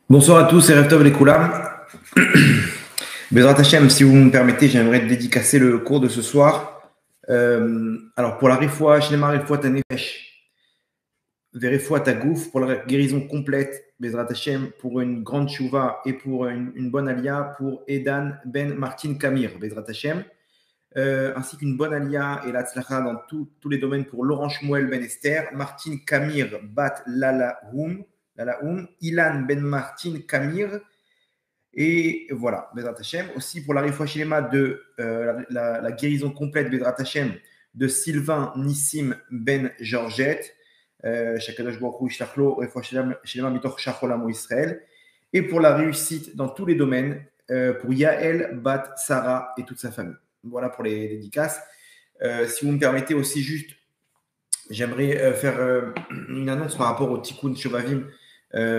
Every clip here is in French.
Bonsoir à tous, c'est Reftov les Koulam. Bezrat Hashem, si vous me permettez, j'aimerais dédicacer le cours de ce soir. Alors, pour la Refoua, Shnemar Refoua Tanefesh, Verefoua Tagouf, pour la guérison complète, Bezrat Hashem, pour une grande chouva et pour une bonne alia pour Edan Ben Martin Kamir, Bezrat Hashem, ainsi qu'une bonne alia et la tzlacha dans tous les domaines pour Laurent Shmuel Ben Esther, Martin Kamir Bat Lalaoum, Ilan Ben Martin Kamir. Et voilà, Bezrat Hashem. Aussi pour la Refoua Shlema de la guérison complète, Bezrat Hashem, de Sylvain Nissim Ben Georgette, Shakadosh Baruch Hu Yishlachlo, Refoua Shlema Mitoch Shacholam Israël. Et pour la réussite dans tous les domaines, pour Yael Bat Sarah et toute sa famille. Voilà pour les dédicaces. Si vous me permettez aussi, juste, j'aimerais faire une annonce par rapport au Tikkun Shovavim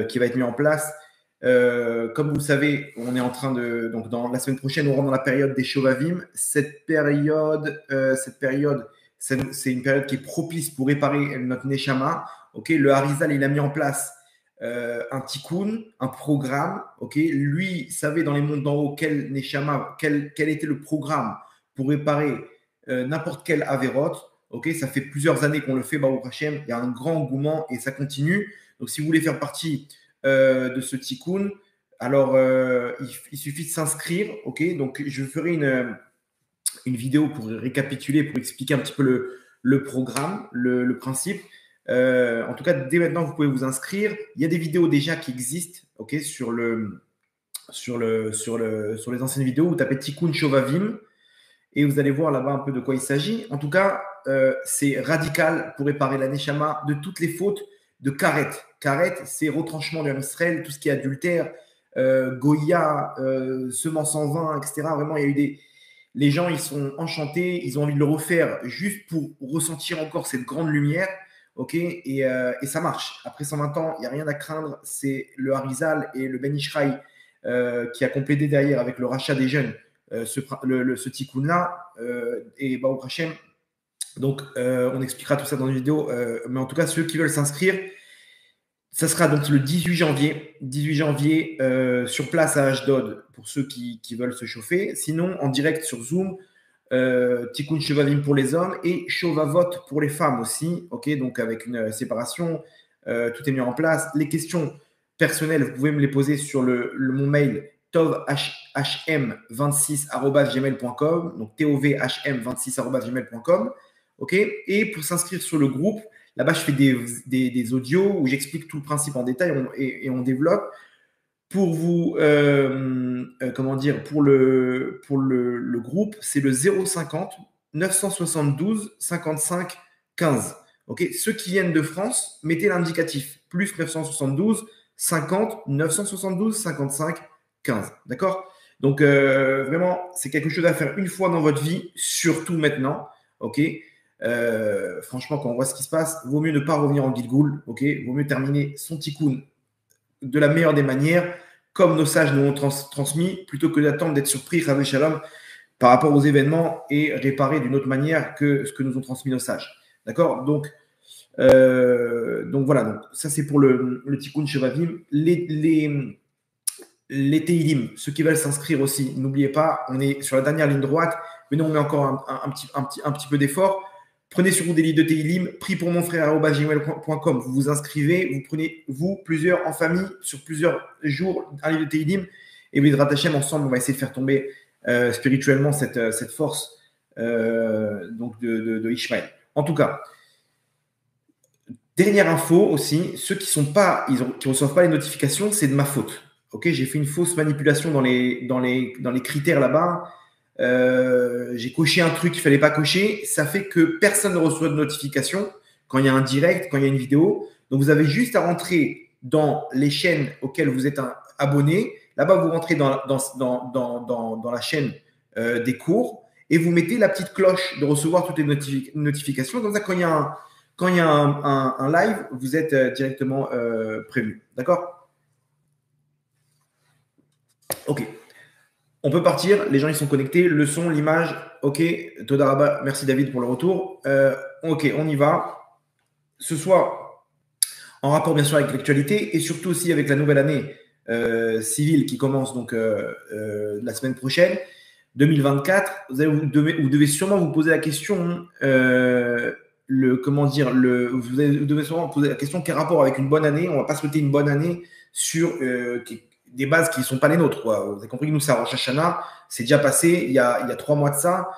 qui va être mis en place. Comme vous le savez, on est en train de. Donc, dans la semaine prochaine, on rentre dans la période des Shovavim. Cette période, c'est une période qui est propice pour réparer notre Neshama. Okay, le Harizal, il a mis en place un tikkun, un programme. Okay, lui savait dans les mondes d'en haut quel Neshama, quel était le programme pour réparer n'importe quel Averot. Okay, ça fait plusieurs années qu'on le fait, Baruch Hashem. Il y a un grand engouement et ça continue. Donc, si vous voulez faire partie de ce tikkun, alors il suffit de s'inscrire. Okay, donc, je ferai une vidéo pour récapituler, pour expliquer un petit peu le programme, le principe. En tout cas, dès maintenant, vous pouvez vous inscrire. Il y a des vidéos déjà qui existent, okay, sur les anciennes vidéos. Vous tapez Tikkun Shovavim et vous allez voir là-bas un peu de quoi il s'agit. En tout cas, c'est radical pour réparer la Neshama de toutes les fautes de Karet. Karet, c'est retranchement de Israël, tout ce qui est adultère, Goya, semence en vin, etc. Vraiment, il y a eu les gens, ils sont enchantés, ils ont envie de le refaire juste pour ressentir encore cette grande lumière. Okay, et ça marche. Après 120 ans, il n'y a rien à craindre. C'est le Harizal et le Ben Ishraï qui a complété derrière avec le rachat des jeunes ce tikkun-là. Et Baruch Hashem. Donc, on expliquera tout ça dans une vidéo. Mais en tout cas, ceux qui veulent s'inscrire, ça sera donc le 18 janvier sur place à Ashdod pour ceux qui veulent se chauffer. Sinon, en direct sur Zoom, Tikkun Shovavim pour les hommes et Shovavot pour les femmes aussi. Okay, donc, avec une séparation, tout est mis en place. Les questions personnelles, vous pouvez me les poser sur mon mail tovhm26@gmail.com. Donc, tovhm26@gmail.com. Okay, et pour s'inscrire sur le groupe, là-bas, je fais des audios où j'explique tout le principe en détail et on développe. Pour vous, pour le groupe, c'est le 050 972 55 15. Okay, ceux qui viennent de France, mettez l'indicatif plus 972 50 972 55 15. D'accord? Donc, vraiment, c'est quelque chose à faire une fois dans votre vie, surtout maintenant. Ok? Franchement, quand on voit ce qui se passe, vaut mieux ne pas revenir en Gilgoul. Okay, vaut mieux terminer son tikkun de la meilleure des manières, comme nos sages nous ont transmis, plutôt que d'attendre d'être surpris, Chavé Shalom, par rapport aux événements et réparer d'une autre manière que ce que nous ont transmis nos sages. D'accord? Donc voilà. Donc, ça, c'est pour le tikkun Shovavim. Les Teilim, ceux qui veulent s'inscrire aussi, n'oubliez pas, on est sur la dernière ligne droite, mais nous, on met encore un petit peu d'effort. Prenez sur vous des livres de Teilim, prie pour mon frère @gmail.com. Vous vous inscrivez, vous prenez, plusieurs en famille, sur plusieurs jours, un livre de Teilim. Et Bezrat Hashem, ensemble, on va essayer de faire tomber spirituellement cette force donc de Ishmael. En tout cas, dernière info aussi, ceux qui ne reçoivent pas les notifications, c'est de ma faute. Okay, j'ai fait une fausse manipulation dans les critères là-bas. J'ai coché un truc qu'il ne fallait pas cocher. Ça fait que personne ne reçoit de notification quand il y a un direct, quand il y a une vidéo. Donc, vous avez juste à rentrer dans les chaînes auxquelles vous êtes abonné. Là-bas, vous rentrez dans la chaîne des cours et vous mettez la petite cloche de recevoir toutes les notifications. Comme ça, quand il y a un live, vous êtes directement prévenu. D'accord? Ok. On peut partir, les gens ils sont connectés, le son, l'image, ok, Todaraba, merci David pour le retour. Ok, on y va. Ce soir, en rapport bien sûr avec l'actualité et surtout aussi avec la nouvelle année civile qui commence donc la semaine prochaine, 2024. Vous devez sûrement vous poser la question, vous devez sûrement vous poser la question quel rapport avec une bonne année. On ne va pas souhaiter une bonne année sur des bases qui ne sont pas les nôtres, quoi. Vous avez compris que nous, c'est à Rosh Hashanah, c'est déjà passé il y a 3 mois de ça.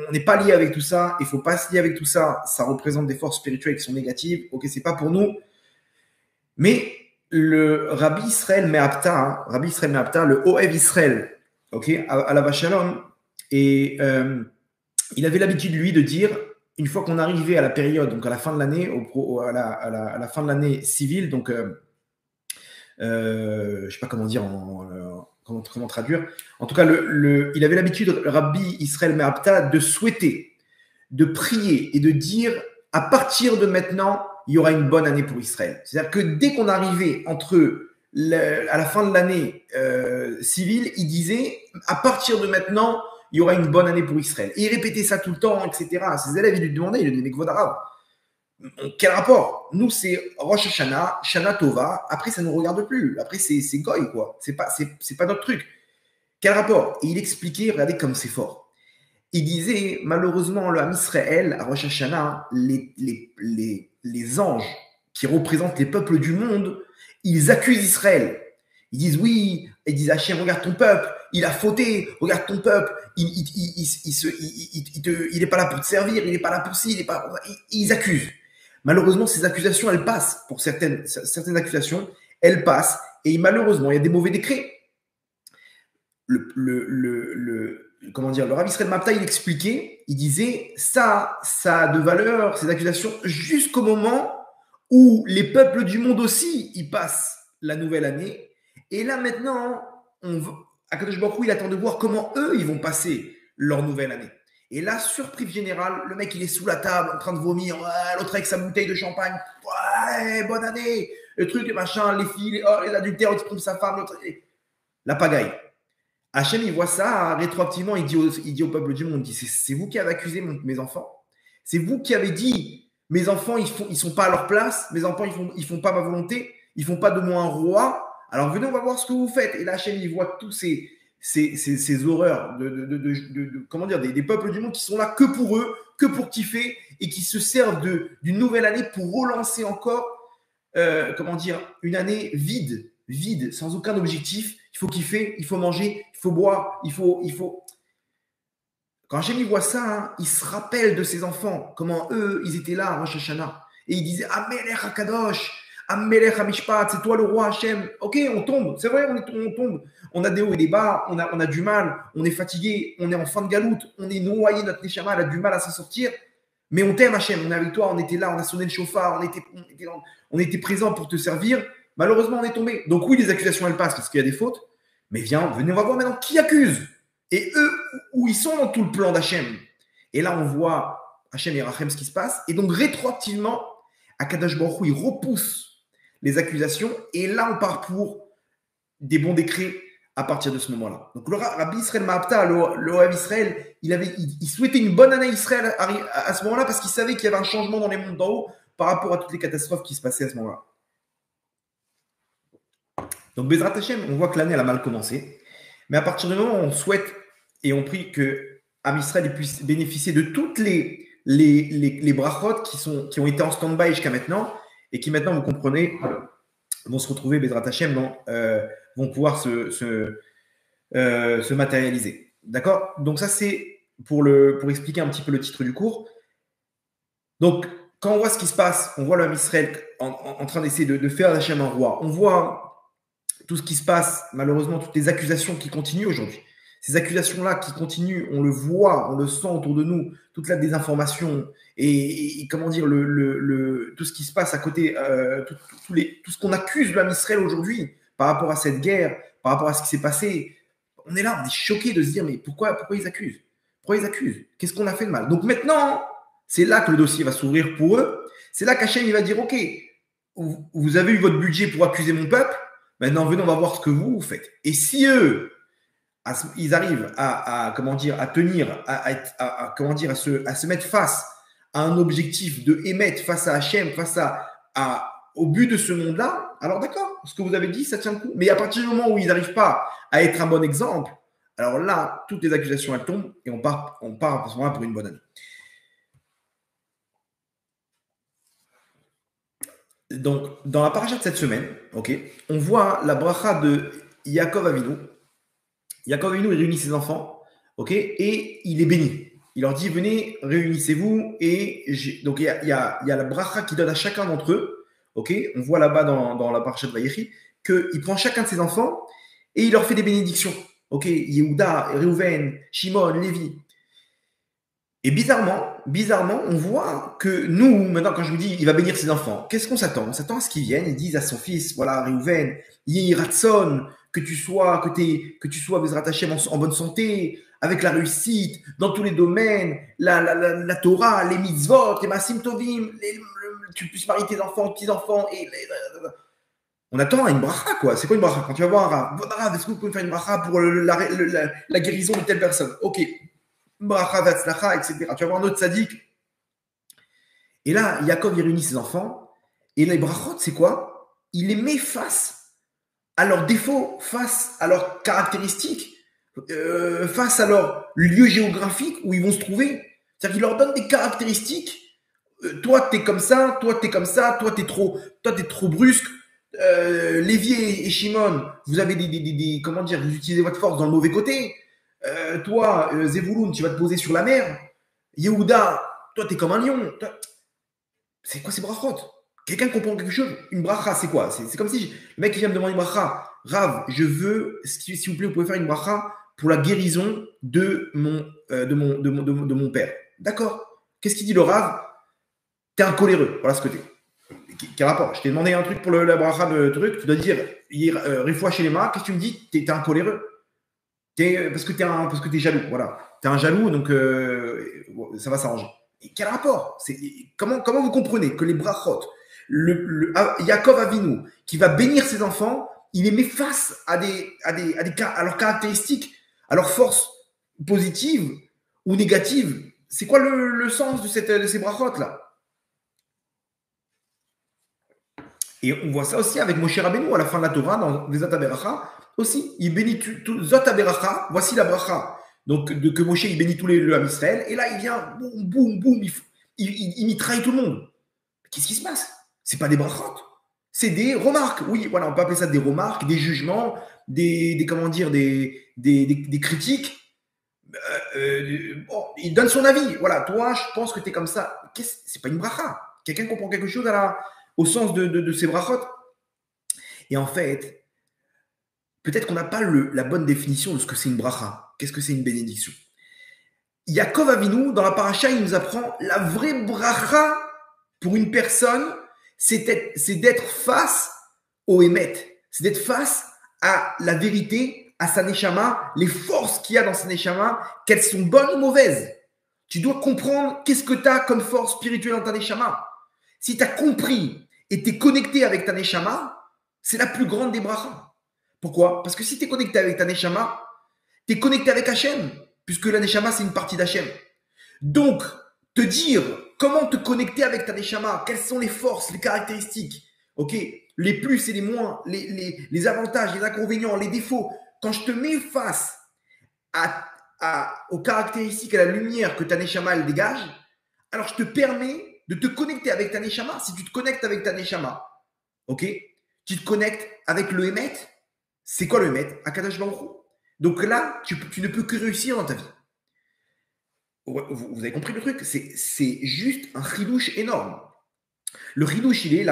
On n'est pas lié avec tout ça, il ne faut pas se lier avec tout ça. Ça représente des forces spirituelles qui sont négatives. Ok, c'est pas pour nous. Mais le Rabbi Israël Me'apta, le Ohev Israël, ok, à la Vachalom, et il avait l'habitude, lui, de dire, une fois qu'on arrivait à la période, donc à la fin de l'année, à la fin de l'année civile, donc je ne sais pas comment dire, comment traduire. En tout cas, il avait l'habitude, le Rabbi Israël Me'apta, de souhaiter, de prier et de dire, à partir de maintenant, il y aura une bonne année pour Israël. C'est-à-dire que dès qu'on arrivait à la fin de l'année civile, il disait, à partir de maintenant, il y aura une bonne année pour Israël. Et il répétait ça tout le temps, etc. Ses élèves, ils lui demandaient, il lui disaient, Kvod Arav, quel rapport? Nous, c'est Rosh Hashanah, Shana Tova. Après, ça ne nous regarde plus. Après, c'est goy, quoi. C'est pas notre truc. Quel rapport? Et il expliquait, regardez comme c'est fort. Il disait, malheureusement, le Ham Israël, à Rosh Hashanah, les anges qui représentent les peuples du monde, ils accusent Israël. Ils disent oui, ils disent Hachem, regarde ton peuple, il a fauté, regarde ton peuple, il n'est pas là pour te servir, il n'est pas là pour ci, ils accusent. Malheureusement, ces accusations, elles passent. Pour certaines accusations, elles passent. Et malheureusement, il y a des mauvais décrets. Le Rav Israël Mapta, il expliquait, il disait, ça a de valeur, ces accusations, jusqu'au moment où les peuples du monde aussi, ils passent la nouvelle année. Et là, maintenant, Akadosh Baruch Hu, il attend de voir comment eux, ils vont passer leur nouvelle année. Et là, surprise générale, le mec, il est sous la table, en train de vomir, ouais, l'autre avec sa bouteille de champagne, ouais, bonne année, le truc, machin, les filles, les adultères, l'autre trompe sa femme, l'autre, la pagaille. Hachem, il voit ça rétroactivement, il dit au peuple du monde, c'est vous qui avez accusé mes enfants. C'est vous qui avez dit, mes enfants, ils sont pas à leur place, mes enfants, ils font pas ma volonté, ils font pas de moi un roi. Alors venez, on va voir ce que vous faites. Et là, Hachem, il voit tous ces horreurs comment dire, des peuples du monde qui sont là que pour eux, que pour kiffer, et qui se servent d'une nouvelle année pour relancer encore, comment dire, une année vide, sans aucun objectif. Il faut kiffer, il faut manger, il faut boire, il faut. Quand Hachem voit ça, hein, il se rappelle de ses enfants, comment eux, ils étaient là à Rosh Hashanah. Et il disait, Amelech HaKadosh, Amelech HaMishpat, c'est toi le roi Hachem. Ok, on tombe, c'est vrai, on tombe. On a des hauts et des bas, on a du mal, on est fatigué, on est en fin de galoute, on est noyé, notre Neshama, elle a du mal à s'en sortir. Mais on t'aime Hachem, on est avec toi, on était là, on a sonné le chauffard, on était présent pour te servir. Malheureusement, on est tombé. Donc oui, les accusations, elles passent parce qu'il y a des fautes. Mais venez, on va voir maintenant qui accuse. Et eux, où ils sont dans tout le plan d'Hachem. Et là, on voit Hachem et Rachem, ce qui se passe. Et donc, rétroactivement, Akadosh Baruch Hu, il repousse les accusations. Et là, on part pour des bons décrets à partir de ce moment-là. Donc, le Rabbi Israël Ma'apta, le Ohev Israël, il souhaitait une bonne année Israël à ce moment-là parce qu'il savait qu'il y avait un changement dans les mondes d'en haut par rapport à toutes les catastrophes qui se passaient à ce moment-là. Donc, Bezrat Hashem, on voit que l'année, elle a mal commencé. Mais à partir du moment où on souhaite et on prie que Am Israël puisse bénéficier de toutes les brachot qui ont été en stand-by jusqu'à maintenant et qui maintenant, vous comprenez, vont se retrouver, Bezrat Hashem, vont pouvoir se matérialiser. D'accord? Donc, ça, c'est pour expliquer un petit peu le titre du cours. Donc, quand on voit ce qui se passe, on voit l'homme Israël en train d'essayer de faire Hachem un roi. On voit tout ce qui se passe, malheureusement, toutes les accusations qui continuent aujourd'hui. Ces accusations-là qui continuent, on le voit, on le sent autour de nous, toute la désinformation et comment dire, tout ce qui se passe à côté, tout ce qu'on accuse l'homme Israël aujourd'hui par rapport à cette guerre, par rapport à ce qui s'est passé. On est là, on est choqués de se dire, mais pourquoi ils accusent? Pourquoi ils accusent? Qu'est-ce qu'on a fait de mal? Donc maintenant, c'est là que le dossier va s'ouvrir pour eux. C'est là qu'Hachem, il va dire, OK, vous avez eu votre budget pour accuser mon peuple. Maintenant, venez, on va voir ce que vous faites. Et si eux, ils arrivent à tenir, à se mettre face à un objectif de émettre face à Hachem, face à au but de ce monde-là, alors d'accord, ce que vous avez dit, ça tient le coup. Mais à partir du moment où ils n'arrivent pas à être un bon exemple, alors là, toutes les accusations, elles tombent et on part à ce moment-là pour une bonne année. Donc, dans la paracha de cette semaine, on voit la bracha de Yaakov Avinu. Yaakov Avinu, il réunit ses enfants, et il est béni. Il leur dit, venez, réunissez-vous. Et donc, il y a la bracha qui donne à chacun d'entre eux. On voit là-bas dans la paracha de Vayechi qu'il prend chacun de ses enfants et il leur fait des bénédictions. Yehuda, Reuven, Shimon, Lévi. Et bizarrement, on voit que nous, maintenant, quand je vous dis, il va bénir ses enfants, qu'est-ce qu'on s'attend? On s'attend à ce qu'ils viennent, ils disent à son fils, voilà, Reuven, Yehi Ratson, que tu sois Bezrat Hashem en bonne santé, avec la réussite, dans tous les domaines, la Torah, les mitzvot, les masim tovim, tu puisses marier tes enfants, petits-enfants, on attend une bracha, quoi. C'est quoi une bracha? Quand tu vas voir un Rav, est-ce que vous pouvez faire une bracha pour la guérison de telle personne? Ok. Bracha Vatzlacha, etc. Tu vas voir un autre sadique. Et là, Yaakov, il réunit ses enfants. Et les brachot, c'est quoi? Il les met face à leurs défauts, face à leurs caractéristiques, face à leur lieu géographique où ils vont se trouver. C'est-à-dire qu'il leur donne des caractéristiques. Toi, t'es comme ça, toi, t'es comme ça, toi, t'es trop brusque. Lévi et Shimon, vous avez comment dire, vous utilisez votre force dans le mauvais côté. Toi, Zevouloun, tu vas te poser sur la mer. Yehuda, toi, t'es comme un lion. C'est quoi ces brachot? Quelqu'un comprend quelque chose? Une bracha, c'est quoi? C'est comme si le mec qui vient me demander une bracha. Rav, je veux, s'il vous plaît, vous pouvez faire une bracha pour la guérison de mon père. D'accord. Qu'est-ce qu'il dit le Rav? T'es un coléreux. Voilà ce que t'es. Quel rapport? Je t'ai demandé un truc pour la bracha de truc. Tu dois dire, Refoua chez les mains. Qu'est-ce que tu me dis? T'es un coléreux. Parce que t'es jaloux, voilà. T'es un jaloux, donc ça va s'arranger. Quel rapport? Comment vous comprenez que les brachot, Yaakov Avinu, qui va bénir ses enfants, il les met face à leurs caractéristiques, à leurs forces positives ou négatives? C'est quoi le sens de ces brachot-là? Et on voit ça aussi avec Moshe Rabbeinu à la fin de la Torah, dans les Zot HaBeracha, aussi. Il bénit tout Zot HaBeracha, voici la bracha. Donc, que Moshe, il bénit tous le Ham Israël. Et là, il vient, boum, il mitraille tout le monde. Qu'est-ce qui se passe? C'est pas des brachot. C'est des remarques. Oui, voilà, on peut appeler ça des remarques, des jugements, des critiques. Il donne son avis. Voilà, toi, je pense que tu es comme ça. C'est pas une bracha. Quelqu'un comprend quelque chose au sens de ces brachot? Et en fait, peut-être qu'on n'a pas la bonne définition de ce que c'est une bracha. Qu'est-ce que c'est une bénédiction? Yaakov Avinu, dans la paracha, il nous apprend la vraie bracha pour une personne, c'est d'être face au émet. C'est d'être face à la vérité, à sa neshama, les forces qu'il y a dans sa neshama, qu'elles sont bonnes ou mauvaises. Tu dois comprendre qu'est-ce que tu as comme force spirituelle dans ta neshama. Si tu as compris et tu es connecté avec ta neshama, c'est la plus grande des brachas. Pourquoi? Parce que si tu es connecté avec ta neshama, tu es connecté avec Hachem, puisque la neshama, c'est une partie d'Hachem. Donc, te dire comment te connecter avec ta neshama, quelles sont les forces, les caractéristiques, les plus et les moins, les avantages, les inconvénients, les défauts. Quand je te mets face aux caractéristiques, à la lumière que ta neshama, elle dégage, alors je te permets de te connecter avec ta neshama. Si tu te connectes avec ta neshama, tu te connectes avec le Hémet. C'est quoi le Hémet? Akadosh Baruch Hu. Donc là, tu ne peux que réussir dans ta vie. Vous avez compris le truc? C'est juste un chidouche énorme. Le chidouche, il est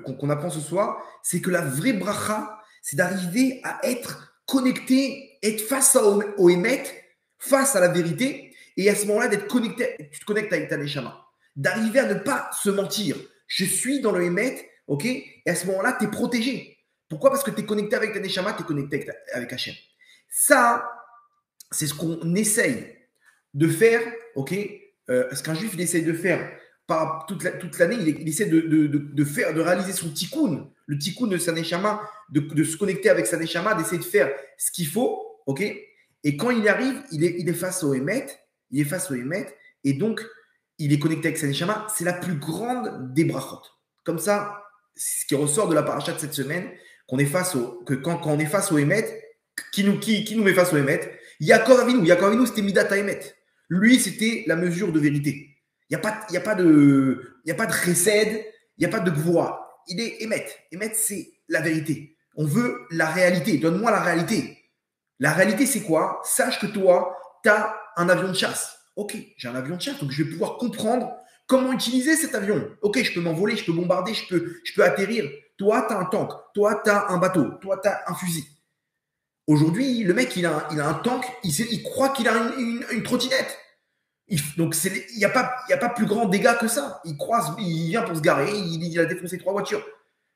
qu'on apprend ce soir, c'est que la vraie bracha, c'est d'arriver à être connecté, être face au Hémet, face à la vérité, et à ce moment-là, d'être connecté, tu te connectes avec ta neshama. D'arriver à ne pas se mentir. Je suis dans le Hémet, et à ce moment-là, tu es protégé. Pourquoi? Parce que tu es connecté avec ta neshama, tu es connecté avec Hachem. Ça, c'est ce qu'on essaye de faire, ce qu'un juif il essaye de faire par toute l'année, il essaie de réaliser son tikkun, le tikkun de sa neshama, de se connecter avec sa neshama, d'essayer de faire ce qu'il faut, et quand il y arrive, il est face au Hémet, et donc il est connecté avec sa neshama, c'est la plus grande des brachot. Comme ça, ce qui ressort de la paracha de cette semaine, qu'on est face quand on est face au Hémet, qui nous met face au Hémet, Yaakov Avinu, c'était Midat Hémet. Lui, c'était la mesure de vérité. Il n'y a pas de chesed, il n'y a pas de gvoa. Il est Hémet. Hémet, c'est la vérité. On veut la réalité. Donne-moi la réalité. La réalité, c'est quoi? Sache que toi, tu as un avion de chasse. Ok, j'ai un avion de chasse, donc je vais pouvoir comprendre comment utiliser cet avion. Ok, je peux m'envoler, je peux bombarder, je peux atterrir. Toi, tu as un tank. Toi, tu as un bateau. Toi, tu as un fusil. Aujourd'hui, le mec, il a un tank, il croit qu'il a une trottinette. Donc, il n'y a pas plus grand dégât que ça. Il vient pour se garer, il a défoncé 3 voitures.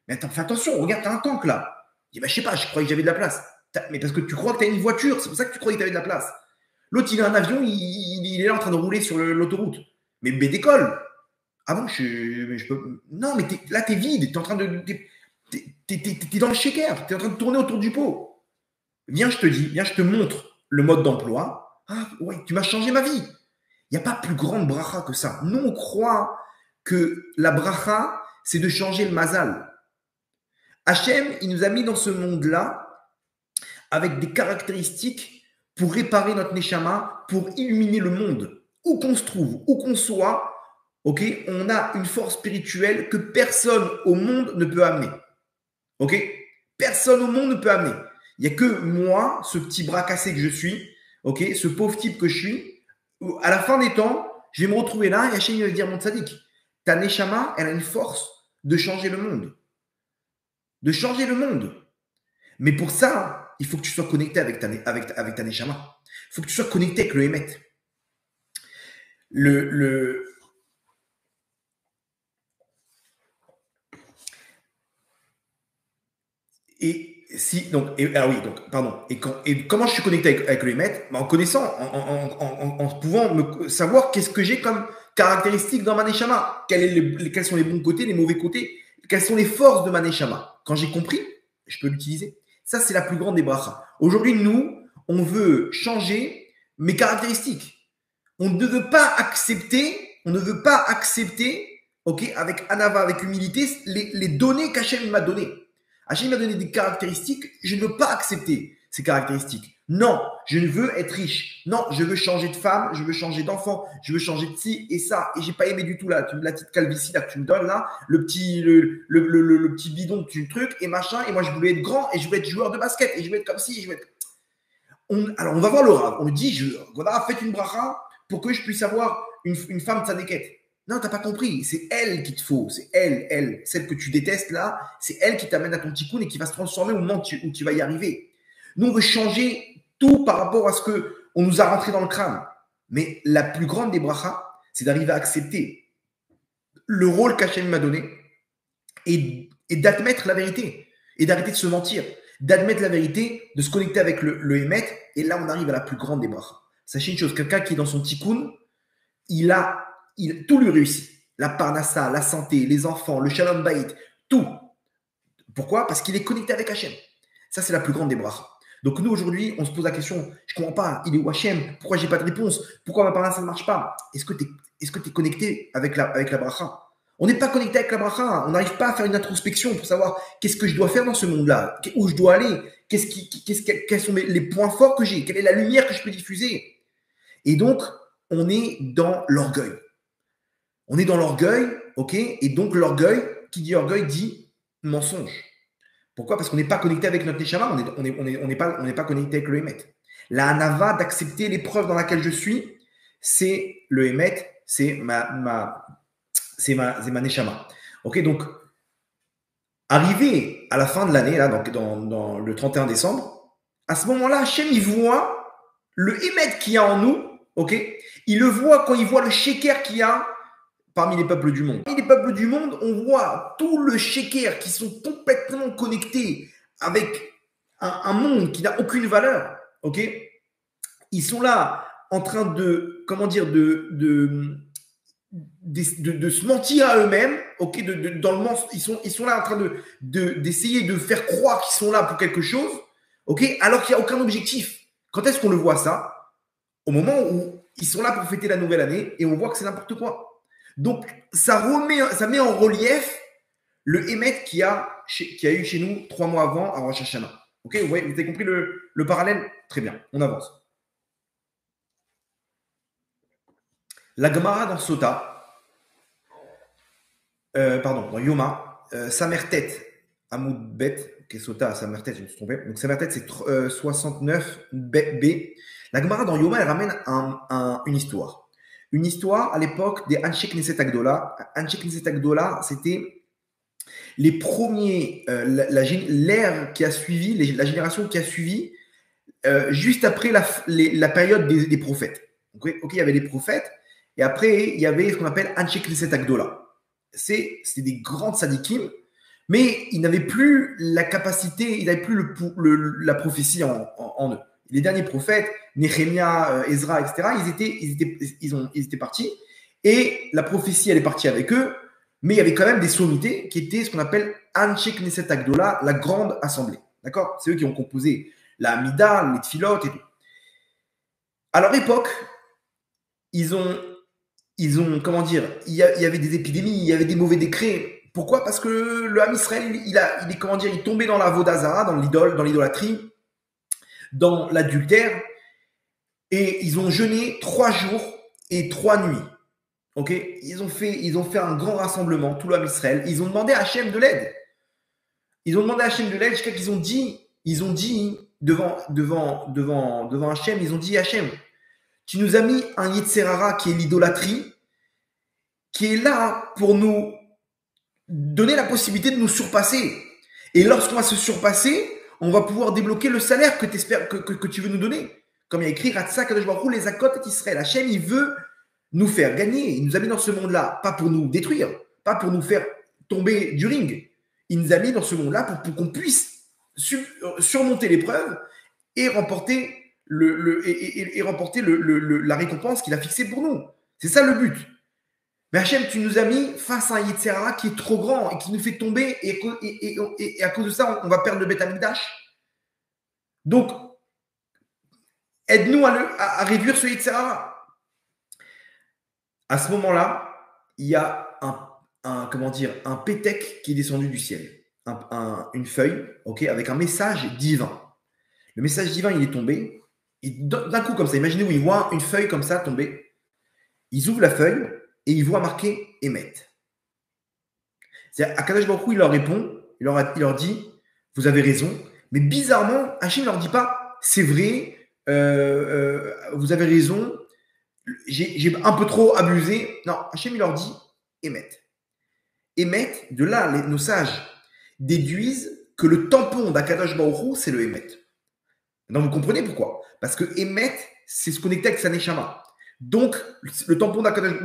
Mais attends, fais attention, regarde, tu as un tank là. Il dit, je sais pas, je croyais que j'avais de la place. Mais parce que tu crois que tu as une voiture, c'est pour ça que tu croyais que tu avais de la place. L'autre, il a un avion, il est là en train de rouler sur l'autoroute. Mais décolle. Ah bon, je peux. Non, mais là, tu es vide. Tu es en train de. T'es dans le shaker. Tu es en train de tourner autour du pot. Viens, je te montre le mode d'emploi. Ah, ouais, tu m'as changé ma vie. Il n'y a pas plus grande bracha que ça. Nous, on croit que la bracha, c'est de changer le mazal. Hachem, il nous a mis dans ce monde-là avec des caractéristiques pour réparer notre neshama, pour illuminer le monde. Où qu'on se trouve, où qu'on soit, ok, on a une force spirituelle que personne au monde ne peut amener. Ok? Personne au monde ne peut amener. Il n'y a que moi, ce petit bras cassé que je suis, ok, ce pauvre type que je suis. À la fin des temps, je vais me retrouver là et Hachem va dire, mon tzaddik, ta neshama, elle a une force de changer le monde. De changer le monde. Mais pour ça, il faut que tu sois connecté avec ta neshama. Il faut que tu sois connecté avec le Hémet. Et comment je suis connecté avec le Hémet? En connaissant, en pouvant savoir qu'est-ce que j'ai comme caractéristiques dans ma neshama. Quels sont les bons côtés, les mauvais côtés, quelles sont les forces de ma neshama. Quand j'ai compris, je peux l'utiliser. Ça, c'est la plus grande des brachas. Aujourd'hui, nous, on veut changer mes caractéristiques. On ne veut pas accepter, ok, avec anava, avec humilité, les données qu'Hachem m'a données. Hachem m'a donné des caractéristiques, je ne veux pas accepter ces caractéristiques. Non, je ne veux être riche. Non, je veux changer de femme, je veux changer d'enfant, je veux changer de ci et ça. Et j'ai pas aimé du tout là, la petite calvitie là que tu me donnes là, le petit bidon que tu truc et machin. Et moi je voulais être grand et je voulais être joueur de basket et je voulais être comme ci et je voulais être. Alors on va voir le Rav. On lui dit, voilà, faites une bracha pour que je puisse avoir une femme tzadékette. Non, t'as pas compris. C'est elle qu'il te faut. C'est elle. Celle que tu détestes là, c'est elle qui t'amène à ton tikkun et qui va se transformer au moment où tu vas y arriver. Nous, on veut changer tout par rapport à ce qu'on nous a rentré dans le crâne. Mais la plus grande des brachas, c'est d'arriver à accepter le rôle qu'Hachem m'a donné et d'admettre la vérité et d'arrêter de se mentir. D'admettre la vérité, de se connecter avec le Hémet. Et là, on arrive à la plus grande des brachas. Sachez une chose, quelqu'un qui est dans son tikkun, tout lui réussit. La parnassa, la santé, les enfants, le shalom bayit, tout. Pourquoi? Parce qu'il est connecté avec Hachem. Ça, c'est la plus grande des brachas. Donc nous, aujourd'hui, on se pose la question, je ne comprends pas, il est où Hachem? Pourquoi je n'ai pas de réponse? Pourquoi ma parnassa ne marche pas? Est-ce que tu es connecté avec la bracha? On n'est pas connecté avec la bracha. On n'arrive pas à faire une introspection pour savoir qu'est-ce que je dois faire dans ce monde-là, où je dois aller, quels sont les points forts que j'ai, quelle est la lumière que je peux diffuser. Et donc, on est dans l'orgueil. On est dans l'orgueil, ok? Et donc, l'orgueil, qui dit orgueil, dit mensonge. Pourquoi? Parce qu'on n'est pas connecté avec notre neshama, on n'est pas connecté avec le Hémet. La hanava d'accepter l'épreuve dans laquelle je suis, c'est le Hémet, c'est ma neshama. Ok, donc, arrivé à la fin de l'année, là, dans le 31 décembre, à ce moment-là, Hachem, il voit le Hémet qu'il y a en nous, ok? Il le voit quand il voit le sheker qu'il y a parmi les peuples du monde. Parmi les peuples du monde, on voit tout le sheker qui sont complètement connectés avec un monde qui n'a aucune valeur, ok? Ils sont là en train de, comment dire, de se mentir à eux-mêmes, ok, dans le mensonge, ils sont là en train d'essayer de faire croire qu'ils sont là pour quelque chose, ok, alors qu'il n'y a aucun objectif. Quand est-ce qu'on le voit ça? Au moment où ils sont là pour fêter la nouvelle année et on voit que c'est n'importe quoi. Donc, ça met en relief le Emet qu'il y a eu chez nous 3 mois avant à Rosh Hashanah. Ok, vous avez compris le parallèle? Très bien, on avance. La Gemara dans Sota, dans Yoma, Samertet, Amoud Bet, ok, Sota, Samertet, je me suis trompé. Donc Samertet, c'est 69 B. La Gemara dans Yoma, elle ramène une histoire. Une histoire à l'époque des Anshe Knesset Agdola. Anshe Knesset Agdola, c'était les premiers, l'ère qui a suivi, la génération qui a suivi, juste après la période des prophètes. Ok, il y avait les prophètes, et après, il y avait ce qu'on appelle Anshe Knesset Agdola. C'était des grands tzadikim, mais ils n'avaient plus la capacité, ils n'avaient plus la prophétie en eux. Les derniers prophètes, Néhémia, Ezra, etc., ils étaient partis, et la prophétie, elle est partie avec eux, mais il y avait quand même des sommités qui étaient ce qu'on appelle Anshe Knesset Agdola, la grande assemblée. D'accord? C'est eux qui ont composé la Hamida, les Tfilot et tout. À leur époque, ils ont comment dire, il y avait des épidémies, il y avait des mauvais décrets. Pourquoi? Parce que le Ham Israël, il est tombé dans la Vodazara, dans l'idolâtrie, dans l'adultère, et ils ont jeûné 3 jours et 3 nuits. Ok? Ils ont fait un grand rassemblement, tout le Ham Israël. Ils ont demandé à Hachem de l'aide. Jusqu'à qu'ils ont dit devant Hachem, ils ont dit Hachem, tu nous as mis un Yetzerara qui est l'idolâtrie, qui est là pour nous donner la possibilité de nous surpasser. Et lorsqu'on va se surpasser, on va pouvoir débloquer le salaire que tu veux nous donner. Comme il y a écrit, Ratsa Kadosh Baruch Hu, les Akot et Israël. Hachem, il veut nous faire gagner. Il nous a mis dans ce monde-là, pas pour nous détruire, pas pour nous faire tomber du ring. Il nous a mis dans ce monde-là pour qu'on puisse surmonter l'épreuve et remporter la récompense qu'il a fixée pour nous. C'est ça le but. Mais Hachem, tu nous as mis face à un Yetzerara qui est trop grand et qui nous fait tomber, et à cause de ça, on va perdre le Beth Amikdash. Donc, aide-nous à réduire ce Yetzerara. À ce moment-là, il y a un pétek qui est descendu du ciel, une feuille, ok, avec un message divin. Le message divin, il est tombé. D'un coup, comme ça, imaginez-vous, ils voient une feuille comme ça tomber. Ils ouvrent la feuille et ils voient marqué Emet. C'est-à-dire, Akadosh Baruch Hu, il leur répond, il leur dit, vous avez raison, mais bizarrement, Hachem ne leur dit pas, c'est vrai, vous avez raison, j'ai un peu trop abusé. Non, Hachem, il leur dit Emet. Emet, de là, nos sages déduisent que le tampon d'Akadosh Baruch Hu, c'est le Emet. Donc, vous comprenez pourquoi? Parce que Emet, c'est se connecter avec sa Neshama. Donc, le tampon d'Akadosh,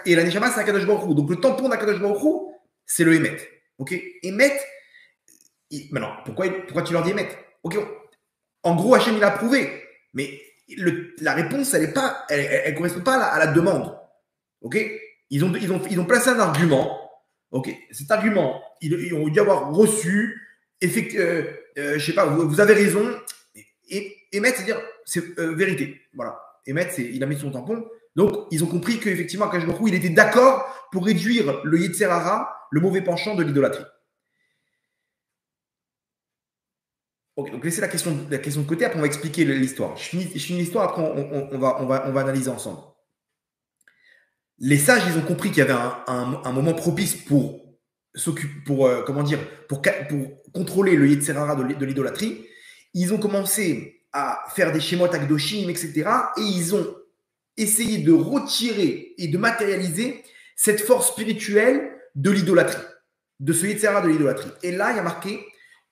et la Neshama, c'est Akadosh Baruch Hu. Donc, le tampon d'Akadosh Baruch Hu, c'est le Emet. Ok? Emet, maintenant, pourquoi tu leur dis Emet? Ok. En gros, Hachem, il a prouvé. Mais la réponse, elle ne correspond pas à la demande. Ok? Ils ont placé un argument. Ok? Cet argument, ils ont dû avoir reçu, je sais pas, vous avez raison. Et Emet, c'est-à-dire, c'est vérité. Voilà. Emet, il a mis son tampon. Donc, ils ont compris qu'effectivement, Akadosh Baruch Hu, il était d'accord pour réduire le Yetzerara, le mauvais penchant de l'idolâtrie. Ok, donc laissez la question de côté, après on va expliquer l'histoire. Je finis l'histoire, après on va analyser ensemble. Les sages, ils ont compris qu'il y avait un moment propice pour contrôler le Yetzerara de l'idolâtrie. Ils ont commencé à faire des Shemot Akdoshim, etc. Et ils ont essayé de retirer et de matérialiser cette force spirituelle de l'idolâtrie, de ce Yetzerara de l'idolâtrie. Et là, il y a marqué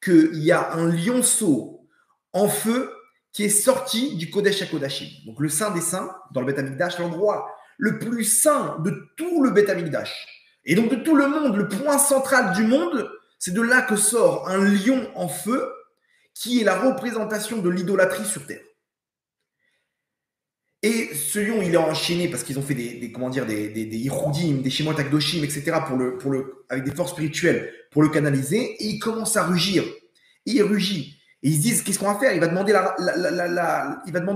qu'il y a un lionceau en feu qui est sorti du Kodesh HaKodashim. Donc le Saint des Saints, dans le Beth Amikdash, l'endroit le plus saint de tout le Beth Amikdash. Et donc de tout le monde, le point central du monde, c'est de là que sort un lion en feu qui est la représentation de l'idolâtrie sur terre. Et ce lion, il est enchaîné parce qu'ils ont fait des Yichudim, des Shemot Akdoshim, etc. avec des forces spirituelles pour le canaliser. Et il commence à rugir. Et il rugit. Et ils se disent, qu'est-ce qu'on va faire? Il va demander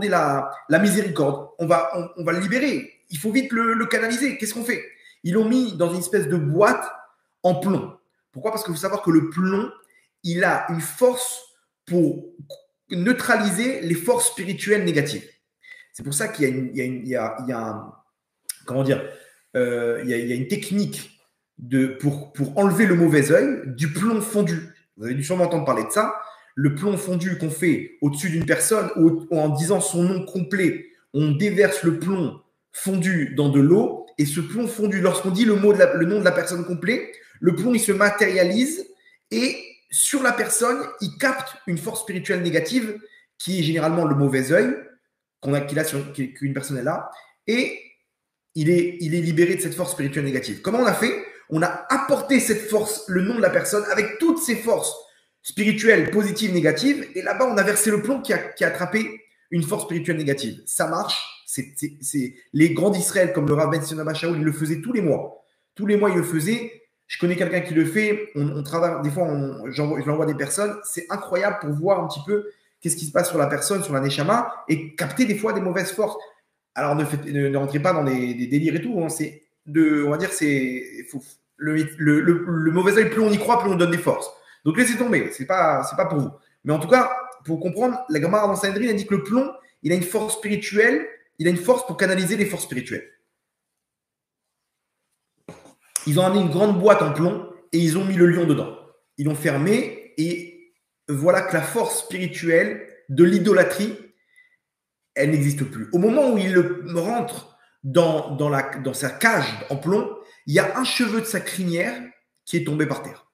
la miséricorde. On va le libérer. Il faut vite le canaliser. Qu'est-ce qu'on fait? Ils l'ont mis dans une espèce de boîte en plomb. Pourquoi? Parce qu'il faut savoir que le plomb, il a une force pour neutraliser les forces spirituelles négatives. C'est pour ça qu'il y a comment dire, il y a une technique pour enlever le mauvais œil, du plomb fondu. Vous avez dû sûrement entendre parler de ça. Le plomb fondu qu'on fait au-dessus d'une personne, ou en disant son nom complet, on déverse le plomb fondu dans de l'eau, et ce plomb fondu, lorsqu'on dit le nom de la personne complet, le plomb, il se matérialise, et sur la personne, il capte une force spirituelle négative, qui est généralement le mauvais œil, qu'une personne est là, et il est libéré de cette force spirituelle négative. Comment on a fait? On a apporté cette force, le nom de la personne, avec toutes ses forces spirituelles, positives, négatives, et là-bas, on a versé le plomb qui a attrapé une force spirituelle négative. Ça marche. C'est les grands d'Israël, comme le Rav Ben Sion Shaul, il le faisait tous les mois. Tous les mois, il le faisait. Je connais quelqu'un qui le fait. On travaille, des fois, je l'envoie des personnes. C'est incroyable pour voir un petit peu qu'est-ce qui se passe sur la personne, sur la Neshama, et capter des fois des mauvaises forces. Alors, ne rentrez pas dans des délires et tout. Hein. On va dire, le mauvais œil, plus on y croit, plus on donne des forces. Donc, laissez tomber. C'est pas pour vous. Mais en tout cas, pour comprendre, la Gemara dans Sanhedrin a dit que le plomb, il a une force spirituelle. Il a une force pour canaliser les forces spirituelles. Ils ont amené une grande boîte en plomb et ils ont mis le lion dedans. Ils l'ont fermé et voilà que la force spirituelle de l'idolâtrie, elle n'existe plus. Au moment où il le rentre dans sa cage en plomb, il y a un cheveu de sa crinière qui est tombé par terre.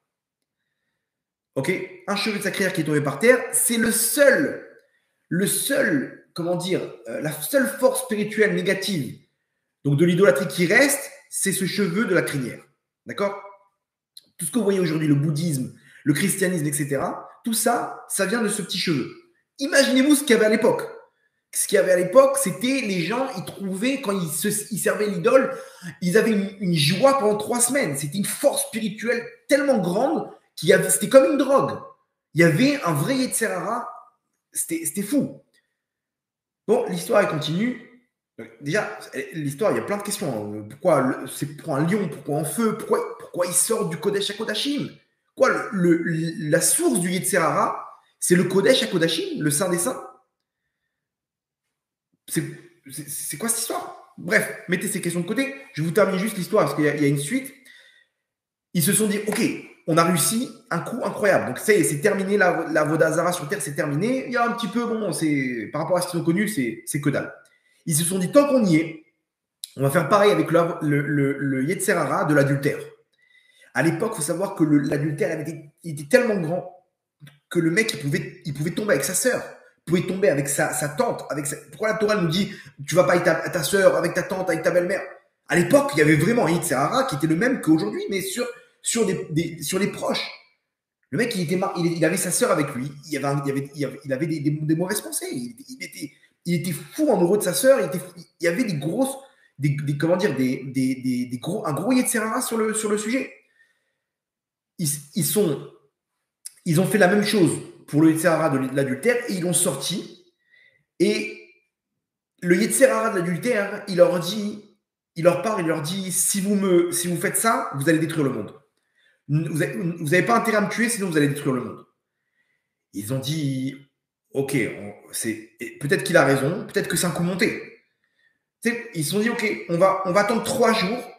Ok? Un cheveu de sa crinière qui est tombé par terre, c'est le seul, comment dire, la seule force spirituelle négative, donc de l'idolâtrie qui reste, c'est ce cheveu de la crinière. D'accord? Tout ce que vous voyez aujourd'hui, le bouddhisme, le christianisme, etc., tout ça, ça vient de ce petit cheveu. Imaginez-vous ce qu'il y avait à l'époque. Ce qu'il y avait à l'époque, c'était les gens, ils trouvaient, quand ils servaient l'idole, ils avaient une joie pendant 3 semaines. C'était une force spirituelle tellement grande c'était comme une drogue. Il y avait un vrai Yetzer Hara, c'était fou. Bon, l'histoire, elle continue. Déjà, l'histoire, il y a plein de questions. Pourquoi c'est pour un lion? Pourquoi en feu? Pourquoi il sort du Kodesh HaKodashim? La source du Yetzer Hara, c'est le Kodesh HaKodashim, le Saint des Saints. C'est quoi cette histoire? Bref, mettez ces questions de côté. Je vais vous terminer juste l'histoire parce qu'il y a une suite. Ils se sont dit, OK, on a réussi un coup incroyable. Donc, ça y est, c'est terminé. La Vodazara sur Terre, c'est terminé. Il y a un petit peu, par rapport à ce qu'ils ont connu, c'est que dalle. Ils se sont dit, tant qu'on y est, on va faire pareil avec le Yetzer Hara de l'adultère. À l'époque, il faut savoir que l'adultère était tellement grand que le mec, il pouvait tomber avec sa sœur. Il pouvait tomber avec sa tante. Pourquoi la Torah nous dit, tu vas pas avec ta sœur, avec ta tante, avec ta belle-mère? À l'époque, il y avait vraiment un Yetzer Hara qui était le même qu'aujourd'hui, mais sur les proches. Le mec, il avait sa sœur avec lui. Il avait des mauvaises pensées. Il était fou amoureux de sa sœur. Il y avait un gros Yetzer Hara sur le sujet. Ils ont fait la même chose pour le Yetzer Hara de l'adultère et ils l'ont sorti. Et le Yetzer Hara de l'adultère, il leur parle, il leur dit, si vous faites ça, vous allez détruire le monde. Vous n'avez pas intérêt à me tuer, sinon vous allez détruire le monde. Ils ont dit, OK, peut-être qu'il a raison, peut-être que c'est un coup monté. Ils se sont dit, OK, on va attendre 3 jours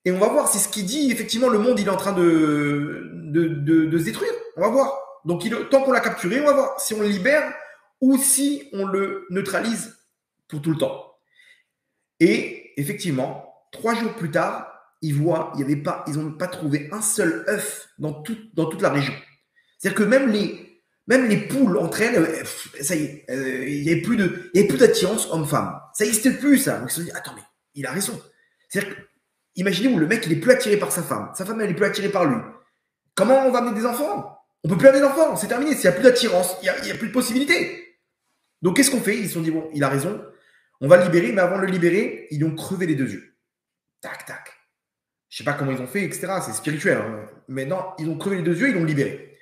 et on va voir si ce qu'il dit, effectivement, le monde il est en train de se détruire. On va voir. Donc, tant qu'on l'a capturé, on va voir si on le libère ou si on le neutralise pour tout le temps. Et effectivement, 3 jours plus tard, ils n'ont pas trouvé un seul œuf dans toute la région. C'est-à-dire que même les poules entre elles, ça y est, il n'y avait plus d'attirance homme-femme. Ça n'existait plus, ça. Donc ils se sont dit, attends, mais il a raison. C'est-à-dire que, imaginez-vous, le mec, il n'est plus attiré par sa femme elle n'est plus attirée par lui. Comment on va amener des enfants? On ne peut plus amener d'enfants, c'est terminé. S'il n'y a plus d'attirance, il n'y a plus de possibilité. Donc qu'est-ce qu'on fait? Ils se sont dit, bon, il a raison, on va le libérer, mais avant de le libérer, ils lui ont crevé les 2 yeux. Tac, tac. Je ne sais pas comment ils ont fait, etc. C'est spirituel. Hein. Mais non, ils ont crevé les 2 yeux, ils l'ont libéré.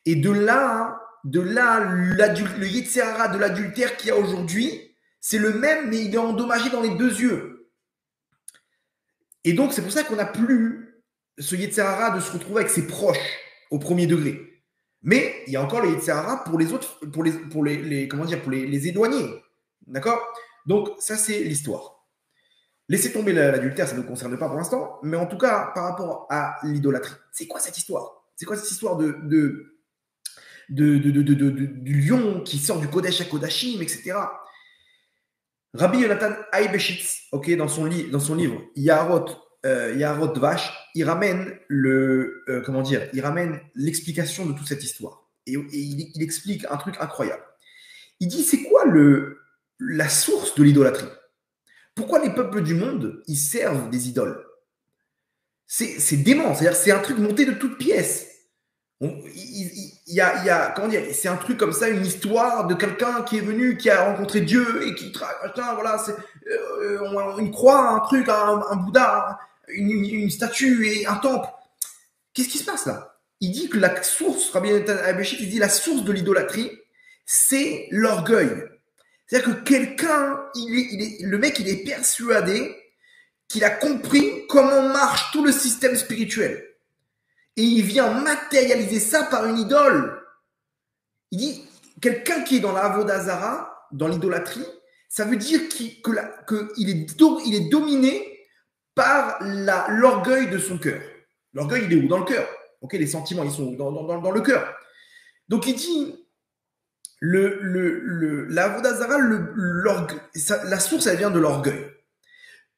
Et de là, le Yetzer Hara de l'adultère qu'il y a aujourd'hui, c'est le même, mais il est endommagé dans les 2 yeux. Et donc, c'est pour ça qu'on n'a plus ce Yetzer Hara de se retrouver avec ses proches au premier degré. Mais il y a encore le Yetzer Hara pour les autres, pour les éloignés. D'accord? Donc, ça, c'est l'histoire. Laissez tomber l'adultère, ça ne nous concerne pas pour l'instant. Mais en tout cas, par rapport à l'idolâtrie, c'est quoi cette histoire? C'est quoi cette histoire du lion qui sort du Kodesh à Kodashim, etc. Rabbi Yonatan Aibeshitz, ok, dans son livre Yaharot Vache, il ramène il ramène l'explication de toute cette histoire. Et il explique un truc incroyable. Il dit, c'est quoi la source de l'idolâtrie? Pourquoi les peuples du monde, ils servent des idoles? C'est dément, c'est-à-dire c'est un truc monté de toutes pièces. Comment dire, c'est un truc comme ça, une histoire de quelqu'un qui est venu, qui a rencontré Dieu et qui voilà, c'est une croix, un truc, un Bouddha, une statue et un temple. Qu'est-ce qui se passe là? Il dit que la source, Rabbi Yonatan Aibeshitz, il dit la source de l'idolâtrie, c'est l'orgueil. C'est-à-dire que quelqu'un, le mec, il est persuadé qu'il a compris comment marche tout le système spirituel. Et il vient matérialiser ça par une idole. Il dit, quelqu'un qui est dans la Avodah Zara, dans l'idolâtrie, ça veut dire qu'il est dominé par l'orgueil de son cœur. L'orgueil, il est où? Dans le cœur. Ok, les sentiments, ils sont dans le cœur. Donc il dit, la Avodah Zara, la source, elle vient de l'orgueil.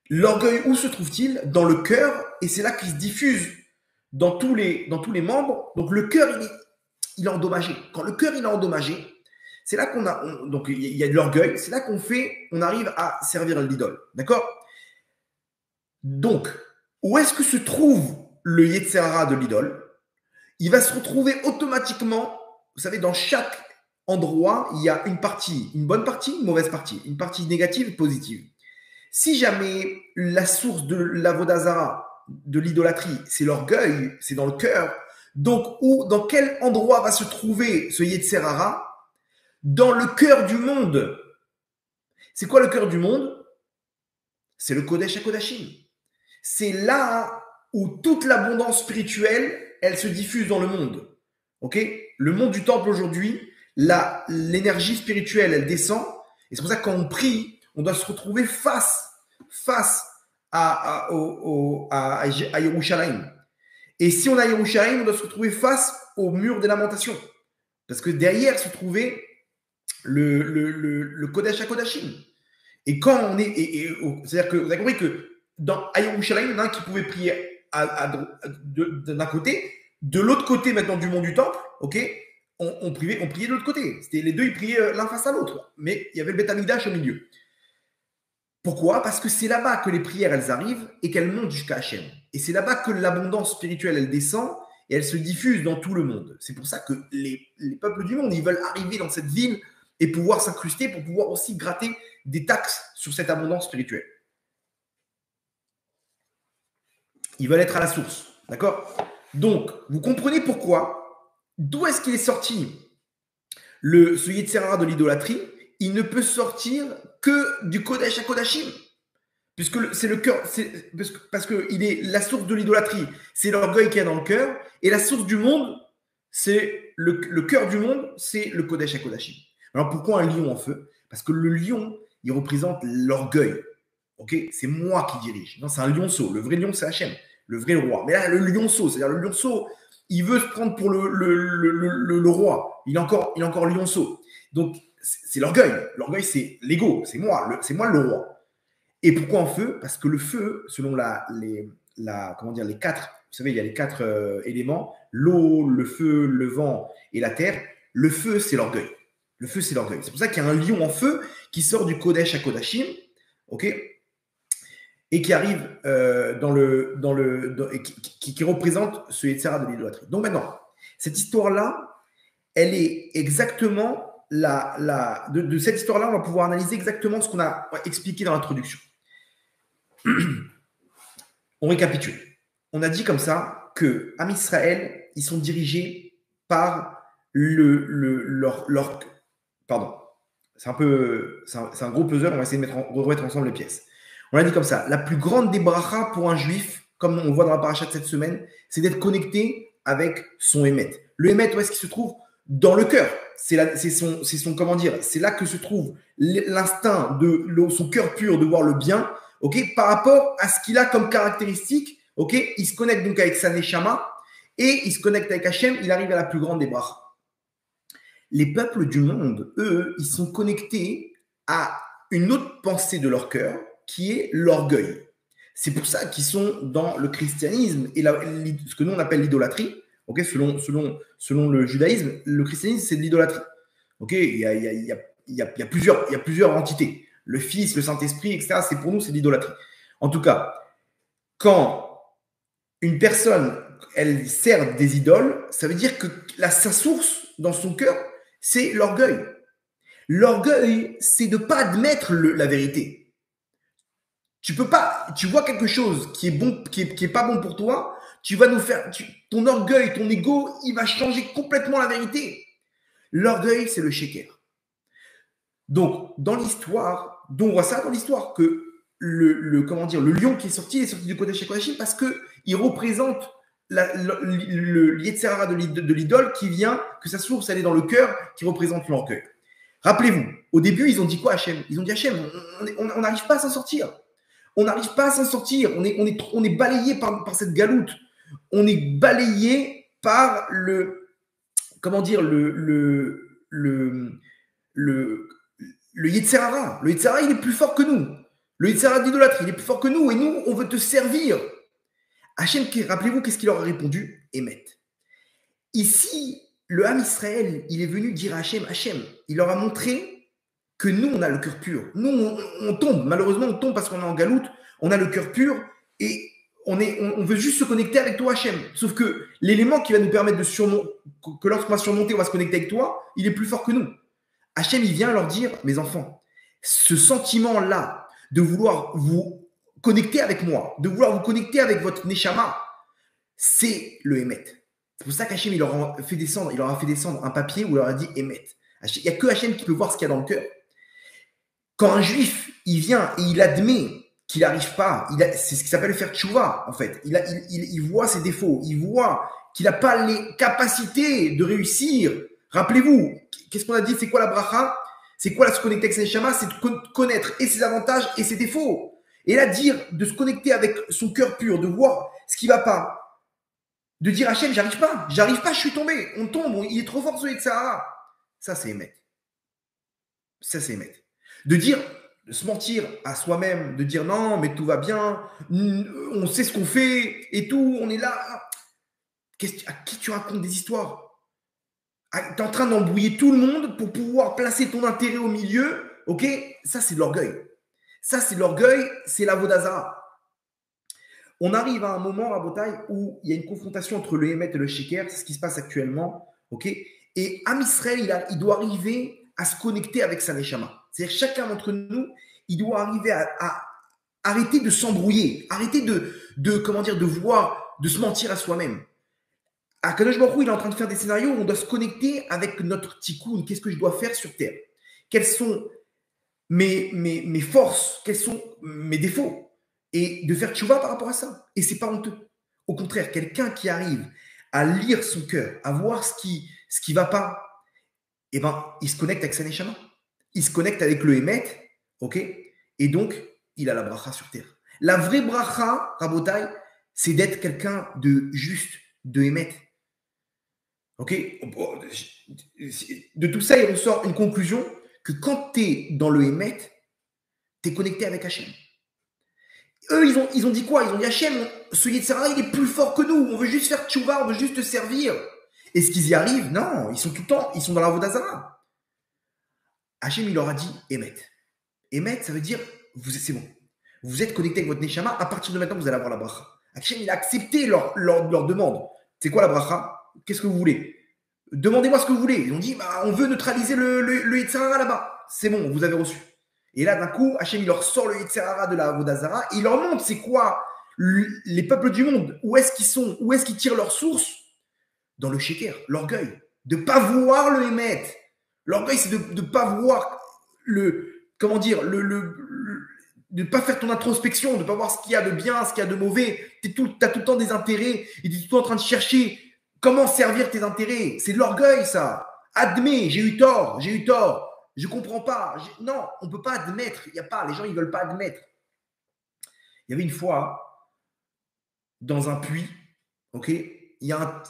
L'orgueil, où se trouve-t-il? Dans le cœur, et c'est là qu'il se diffuse dans tous les membres. Donc le cœur, il est endommagé. Quand le cœur, il est endommagé, c'est là donc il y a de l'orgueil, c'est là on arrive à servir l'idole. D'accord? Donc, où est-ce que se trouve le Yetzer Hara de l'idole? Il va se retrouver automatiquement, vous savez, dans chaque endroit, il y a une partie, une bonne partie, une mauvaise partie, une partie négative et positive. Si jamais la source de l'Avodah Zara, de l'idolâtrie, c'est l'orgueil, c'est dans le cœur, donc dans quel endroit va se trouver ce Yetzer Hara? Dans le cœur du monde. C'est quoi le cœur du monde? C'est le Kodesh HaKodashim. C'est là où toute l'abondance spirituelle, elle se diffuse dans le monde. Ok? Le monde du temple aujourd'hui, l'énergie spirituelle, elle descend. Et c'est pour ça que quand on prie, on doit se retrouver face à Yerushalayim. Et si on a Yerushalayim, on doit se retrouver face au mur des lamentations. Parce que derrière se trouvait le Kodesh HaKodashim. Et quand on est. C'est-à-dire que vous avez compris que dans Yerushalayim, il y en a un qui pouvait prier d'un côté. De l'autre côté, maintenant, du mont du temple, ok, on priait de l'autre côté. C'était les deux, ils priaient l'un face à l'autre. Mais il y avait le Beth Amikdash au milieu. Pourquoi? Parce que c'est là-bas que les prières, elles arrivent et qu'elles montent jusqu'à Hachem. Et c'est là-bas que l'abondance spirituelle, elle descend et elle se diffuse dans tout le monde. C'est pour ça que les peuples du monde, ils veulent arriver dans cette ville et pouvoir s'incruster pour pouvoir aussi gratter des taxes sur cette abondance spirituelle. Ils veulent être à la source. D'accord? Donc, vous comprenez pourquoi, d'où est-ce qu'il est sorti ce Yetzer Hara de l'idolâtrie? Il ne peut sortir que du Kodesh HaKodashim. Puisque c'est le cœur, parce que la source de l'idolâtrie, c'est l'orgueil qu'il y a dans le cœur, et la source du monde, c'est le cœur du monde, c'est le Kodesh HaKodashim. Alors pourquoi un lion en feu? Parce que le lion, il représente l'orgueil. Ok, c'est moi qui dirige. Non, c'est un lionceau. Le vrai lion, c'est Hachem, le vrai roi. Mais là, le lionceau, c'est-à-dire le lionceau, il veut se prendre pour le roi. Il est encore lionceau. Donc, c'est l'orgueil. L'orgueil, c'est l'ego. C'est moi le roi. Et pourquoi en feu? Parce que le feu, selon les quatre, vous savez, il y a les quatre éléments, l'eau, le feu, le vent et la terre. Le feu, c'est l'orgueil. Le feu, c'est l'orgueil. C'est pour ça qu'il y a un lion en feu qui sort du Kodesh HaKodashim, ok, et qui arrive qui représente ce Yetzer Hara de l'idolâtrie. Donc maintenant, cette histoire-là, elle est exactement de cette histoire-là, on va pouvoir analyser exactement ce qu'on a expliqué dans l'introduction. On récapitule. On a dit comme ça que Am Israël, ils sont dirigés par pardon. C'est un gros puzzle, on va essayer de remettre ensemble les pièces. On a dit comme ça, la plus grande des brachas pour un juif, comme on le voit dans la paracha de cette semaine, c'est d'être connecté avec son émet. Le émet, où est-ce qu'il se trouve? Dans le cœur. C'est son, comment dire, c'est là que se trouve l'instinct de son cœur pur de voir le bien, ok, par rapport à ce qu'il a comme caractéristique, ok, il se connecte donc avec sa neshama et il se connecte avec Hachem, il arrive à la plus grande des brachas. Les peuples du monde, eux, ils sont connectés à une autre pensée de leur cœur qui est l'orgueil. C'est pour ça qu'ils sont dans le christianisme et ce que nous on appelle l'idolâtrie. Okay, selon le judaïsme, le christianisme, c'est de l'idolâtrie. Okay, il y a plusieurs entités. Le Fils, le Saint-Esprit, etc. C'est pour nous, c'est de l'idolâtrie. En tout cas, quand une personne, elle sert des idoles, ça veut dire que sa source dans son cœur, c'est l'orgueil. L'orgueil, c'est de ne pas admettre la vérité. Tu vois quelque chose qui est bon, qui est pas bon pour toi, tu vas nous faire, ton orgueil, ton ego, il va changer complètement la vérité. L'orgueil, c'est le sheker. Donc, dans l'histoire, on voit ça dans l'histoire, que le lion qui est sorti, il est sorti du côté Shekoshim parce qu'il représente le Yetzer Hara de l'idole qui vient, que sa source, elle est dans le cœur, qui représente l'orgueil. Rappelez-vous, au début, ils ont dit quoi, Hachem? Ils ont dit, Hachem, on n'arrive pas à s'en sortir. On n'arrive pas à s'en sortir. On est balayé par cette galoute. On est balayé par le Yetzer Hara. Le Yetzer Hara, il est plus fort que nous. Le Yetzer Hara d'idolâtrie, il est plus fort que nous. Et nous, on veut te servir. Hachem, rappelez-vous, qu'est-ce qu'il leur a répondu? Émet. Ici, le Ham Israël, il est venu dire à Hachem, il leur a montré que nous, on a le cœur pur. Nous, on tombe. Malheureusement, on tombe parce qu'on est en galoute. On a le cœur pur et on veut juste se connecter avec toi, Hachem. Sauf que l'élément qui va nous permettre de surmonter, que lorsqu'on va surmonter, on va se connecter avec toi, il est plus fort que nous. Hachem, il vient leur dire, mes enfants, ce sentiment-là de vouloir vous connecter avec moi, de vouloir vous connecter avec votre neshama, c'est le émet. C'est pour ça qu'Hachem, il leur a fait descendre un papier où il leur a dit émet. Il n'y a que Hachem qui peut voir ce qu'il y a dans le cœur. Quand un juif, il vient et il admet qu'il n'arrive pas, c'est ce qui s'appelle faire tchouva, en fait. Il voit ses défauts, il voit qu'il n'a pas les capacités de réussir. Rappelez-vous, qu'est-ce qu'on a dit? C'est quoi la bracha? C'est quoi la se connecter avec ses neshama? C'est de connaître et ses avantages et ses défauts. Et là, de se connecter avec son cœur pur, de voir ce qui ne va pas. De dire Hachem, j'arrive pas, je suis tombé. On tombe, il est trop fort ce Yetzer Hara. Ça, c'est émet. Ça, c'est émet. De se mentir à soi-même, de dire non, mais tout va bien, on sait ce qu'on fait et tout, on est là. À qui tu racontes des histoires? Tu es en train d'embrouiller tout le monde pour pouvoir placer ton intérêt au milieu, ok? Ça, c'est de l'orgueil. Ça, c'est de l'orgueil, c'est la vodazara. On arrive à un moment, à Botaï, où il y a une confrontation entre le Hémet et le Sheker, c'est ce qui se passe actuellement, ok? Et Am Israël, il doit arriver à se connecter avec sa neshama. C'est-à-dire chacun d'entre nous, il doit arriver à arrêter de s'embrouiller, arrêter de voir, de se mentir à soi-même. Akadosh Baruch Hu, il est en train de faire des scénarios où on doit se connecter avec notre tikkun. Qu'est-ce que je dois faire sur Terre? Quelles sont mes forces? Quels sont mes défauts? Et de faire tchouva par rapport à ça. Et c'est pas honteux. Au contraire, quelqu'un qui arrive à lire son cœur, à voir ce qui va pas, eh ben, il se connecte avec sa neshama. Il se connecte avec le Hémet, ok? Et donc, il a la bracha sur terre. La vraie bracha, Rabotai, c'est d'être quelqu'un de juste, de Hémet. Ok? De tout ça, il ressort une conclusion que quand tu es dans le Hémet, tu es connecté avec Hachem. Eux, ils ont dit quoi? Ils ont dit Hachem, ce Yetzer Hara, il est plus fort que nous. On veut juste faire tchouva, on veut juste te servir. Est-ce qu'ils y arrivent? Non, ils sont tout le temps, ils sont dans la vodazara. Hachem, il leur a dit Émet. Émet, ça veut dire, c'est bon. Vous êtes connecté avec votre neshama, à partir de maintenant, vous allez avoir la bracha. Hachem, il a accepté leur demande. C'est quoi la bracha? Qu'est-ce que vous voulez? Demandez-moi ce que vous voulez. Ils ont dit, on veut neutraliser le Yetzer Hara là-bas. C'est bon, vous avez reçu. Et là, d'un coup, Hachem, il leur sort le Yetzer Hara de la vodazara. Il leur montre c'est quoi les peuples du monde. Où est-ce qu'ils sont? Où est-ce qu'ils tirent leur source? Dans le sheker, l'orgueil. De ne pas voir le Hémet. L'orgueil, c'est de ne pas voir de ne pas faire ton introspection, de ne pas voir ce qu'il y a de bien, ce qu'il y a de mauvais. Tu as tout le temps des intérêts et tu es tout le temps en train de chercher comment servir tes intérêts. C'est de l'orgueil, ça. Admets, j'ai eu tort, je ne comprends pas. Non, on ne peut pas admettre. Il y a pas, les gens, ils ne veulent pas admettre. Il y avait une fois, dans un puits, ok, il y a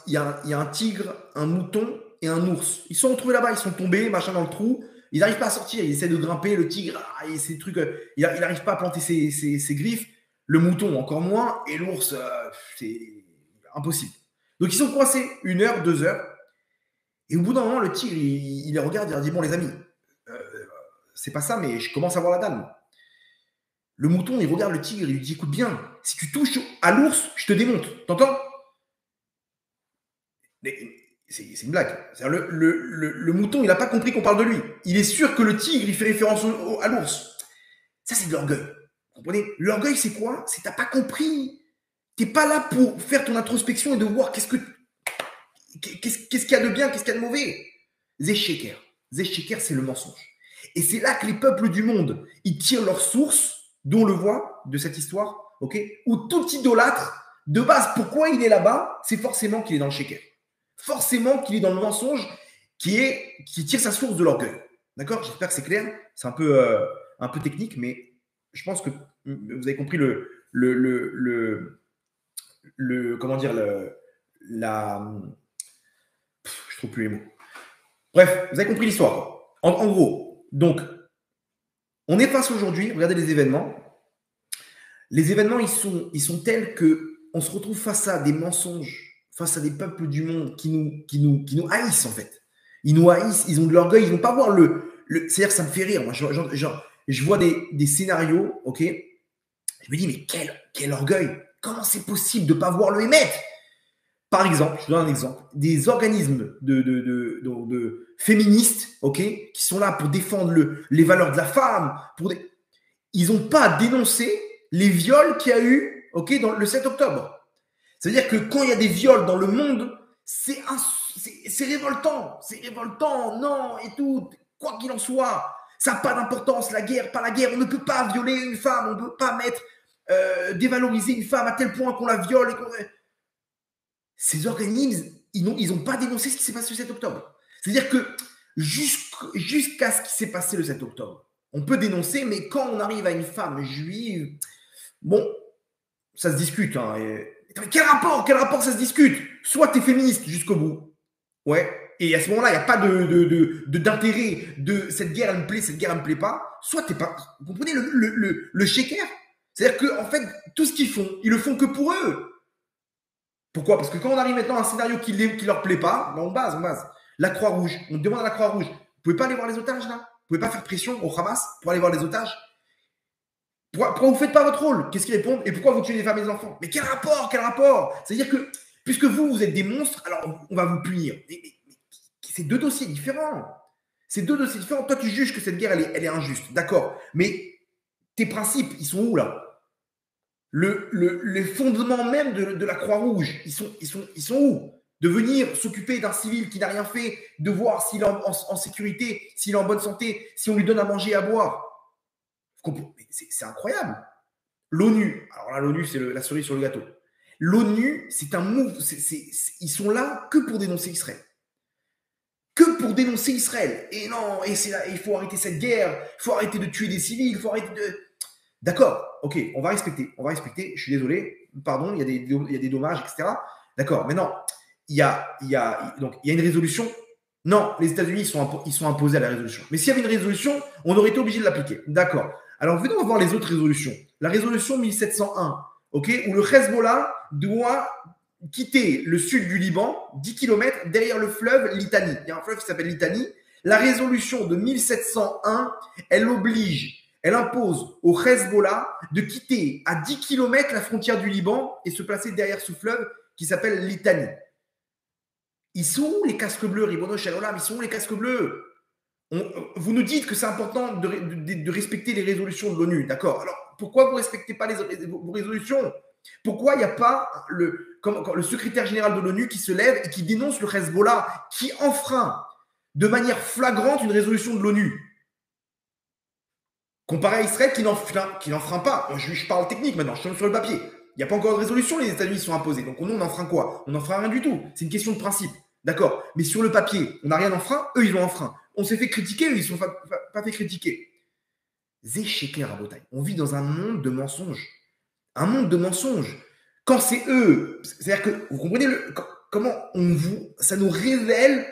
un tigre, un mouton et un ours. Ils sont retrouvés là-bas, ils sont tombés, machin, dans le trou. Ils n'arrivent pas à sortir. Ils essaient de grimper. Le tigre, ces trucs, il n'arrive pas à planter ses griffes. Le mouton, encore moins. Et l'ours, c'est impossible. Donc, ils sont coincés 1 heure, 2 heures. Et au bout d'un moment, le tigre, il les regarde, il leur dit, bon, les amis, c'est pas ça, mais je commence à voir la dalle. Le mouton, il regarde le tigre, il lui dit, écoute bien, si tu touches à l'ours, je te démonte. T'entends? C'est une blague. Le mouton, il n'a pas compris qu'on parle de lui. Il est sûr que le tigre, il fait référence à l'ours. Ça, c'est de l'orgueil. Vous comprenez? L'orgueil, c'est quoi? C'est que tu n'as pas compris. Tu n'es pas là pour faire ton introspection et de voir qu'est-ce qu'il y a de bien, qu'est-ce qu'il y a de mauvais. Zécheker. Zécheker, c'est le mensonge. Et c'est là que les peuples du monde, ils tirent leur source, dont on le voit de cette histoire, ok, où tout idolâtre, de base, pourquoi il est là-bas? C'est forcément qu'il est dans le sheker. Forcément qu'il est dans le mensonge qui tire sa source de l'orgueil. D'accord? J'espère que c'est clair. C'est un peu technique, mais je pense que vous avez compris comment dire, je trouve plus les mots. Bref, vous avez compris l'histoire. En gros, donc, on est face aujourd'hui, regardez les événements. Les événements, ils sont tels qu'on se retrouve face à des mensonges, face à des peuples du monde qui nous haïssent, en fait. Ils nous haïssent, ils ont de l'orgueil, ils ne vont pas voir c'est-à-dire que ça me fait rire. Moi, je vois des scénarios, ok? Je me dis, mais quel orgueil! Comment c'est possible de ne pas voir le émettre? Par exemple, je vous donne un exemple, des organismes de féministes, ok, qui sont là pour défendre les valeurs de la femme, ils n'ont pas dénoncé les viols qu'il y a eu, ok, dans le 7 octobre. C'est-à-dire que quand il y a des viols dans le monde, c'est révoltant, non, et tout, quoi qu'il en soit, ça n'a pas d'importance, la guerre, pas la guerre, on ne peut pas violer une femme, on ne peut pas dévaloriser une femme à tel point qu'on la viole. Ces organismes, ils n'ont pas dénoncé ce qui s'est passé le 7 octobre. C'est-à-dire que jusqu'à ce qui s'est passé le 7 octobre, on peut dénoncer, mais quand on arrive à une femme juive, bon, ça se discute. Hein, quel rapport ça se discute? Soit tu es féministe jusqu'au bout, ouais, et à ce moment-là, il n'y a pas d'intérêt de cette guerre, elle me plaît, cette guerre, elle me plaît pas. Soit tu n'es pas. Vous comprenez le sheker? C'est-à-dire qu'en fait, tout ce qu'ils font, ils le font que pour eux. Pourquoi? Parce que quand on arrive maintenant à un scénario qui ne leur plaît pas, ben on base. La Croix-Rouge, on demande à la Croix-Rouge, vous ne pouvez pas aller voir les otages là? Vous ne pouvez pas faire pression au Hamas pour aller voir les otages? Pourquoi vous ne faites pas votre rôle? Qu'est-ce qu'ils répondent? Et pourquoi vous tuez les femmes et les enfants? Mais quel rapport? C'est-à-dire que, puisque vous êtes des monstres, alors on va vous punir. Mais c'est deux dossiers différents. Toi, tu juges que cette guerre, elle est injuste. D'accord. Mais tes principes, ils sont où là? Les fondements même de la Croix-Rouge, ils sont où? De venir s'occuper d'un civil qui n'a rien fait, de voir s'il est en sécurité, s'il est en bonne santé, si on lui donne à manger et à boire. C'est incroyable. L'ONU, alors là, l'ONU, c'est la cerise sur le gâteau. L'ONU, c'est un move, ils sont là que pour dénoncer Israël. Que pour dénoncer Israël. Et non, il faut arrêter cette guerre, il faut arrêter de tuer des civils, il faut arrêter de... D'accord, ok, on va respecter, je suis désolé, pardon, il y a des dommages, etc. D'accord, mais non, il y a une résolution. Non, les États-Unis, ils sont imposés à la résolution. Mais s'il y avait une résolution, on aurait été obligé de l'appliquer. D'accord. Alors, venons voir les autres résolutions. La résolution 1701, ok, où le Hezbollah doit quitter le sud du Liban, 10 km derrière le fleuve Litani. Il y a un fleuve qui s'appelle Litani. La résolution de 1701, elle impose au Hezbollah de quitter à 10 km la frontière du Liban et se placer derrière ce fleuve qui s'appelle Litani. Ils sont où les casques bleus, Ribono Shalom? Ils sont où les casques bleus? Vous nous dites que c'est important de respecter les résolutions de l'ONU, d'accord? Alors, pourquoi vous ne respectez pas vos résolutions? Pourquoi il n'y a pas le secrétaire général de l'ONU qui se lève et qui dénonce le Hezbollah, qui enfreint de manière flagrante une résolution de l'ONU? Comparé à Israël qui n'enfreint pas. Moi, je parle technique maintenant, je tombe sur le papier. Il n'y a pas encore de résolution, les États-Unis sont imposés. Donc nous, on enfreint quoi? On n'enfreint rien du tout. C'est une question de principe. D'accord. Mais sur le papier, on n'a rien enfreint, eux, ils l'ont enfreint. On s'est fait critiquer, eux, ils ne sont pas fait critiquer. Zé Sheker à Bretagne. On vit dans un monde de mensonges. Un monde de mensonges. Quand c'est eux, c'est-à-dire que vous comprenez comment ça nous révèle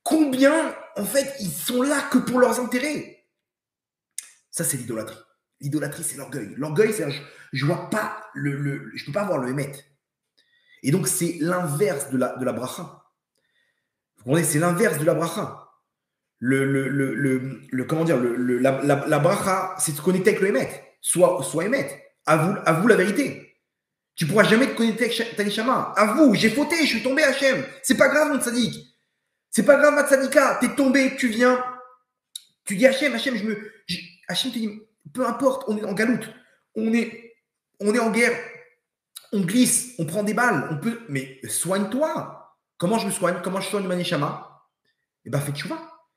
combien, en fait, ils sont là que pour leurs intérêts. Ça, c'est l'idolâtrie. L'idolâtrie, c'est l'orgueil. L'orgueil, c'est je vois pas je peux pas voir le émet. Et donc, c'est l'inverse de la bracha. Vous comprenez, c'est l'inverse de la bracha. Comment dire, la bracha, c'est de se connecter avec le émet. Soit émet. À vous la vérité. Tu pourras jamais te connecter avec ta neshama. À vous, j'ai fauté, je suis tombé Hachem. C'est pas grave, mon tzaddik. C'est pas grave, ma tzadika. T'es tombé, tu viens. Tu dis Hachem, Hachem te dit, peu importe, on est en galoute. On est en guerre. On glisse, on prend des balles. Mais soigne-toi. Comment je me soigne? Comment je soigne ma neshama? Eh bien, fais tchouva.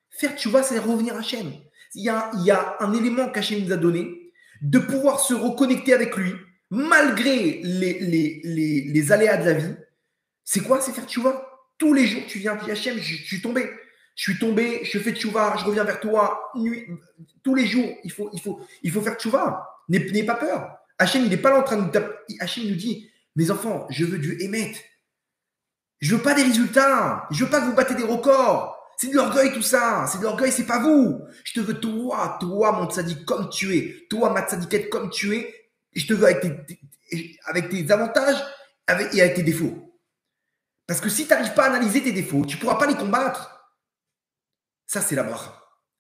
Faire tchouva, c'est revenir à Hachem. Il y a un élément qu'Hachem nous a donné, de pouvoir se reconnecter avec lui, malgré les aléas de la vie. C'est quoi? C'est faire tchouva. Tous les jours, tu viens, tu dis Hachem, je suis tombé. Je fais tchouva, je reviens vers toi. Tous les jours, il faut faire tchouva. N'aie pas peur. Hachem, il n'est pas là en train de nous taper. Hachem nous dit, mes enfants, je veux du émet. Je veux pas des résultats. Je veux pas que vous battez des records. C'est de l'orgueil tout ça. C'est de l'orgueil, c'est pas vous. Je te veux toi mon tzaddik comme tu es. Toi ma tzadikette comme tu es. Et je te veux avec tes avantages et avec tes défauts. Parce que si tu n'arrives pas à analyser tes défauts, tu ne pourras pas les combattre. Ça, c'est la bracha.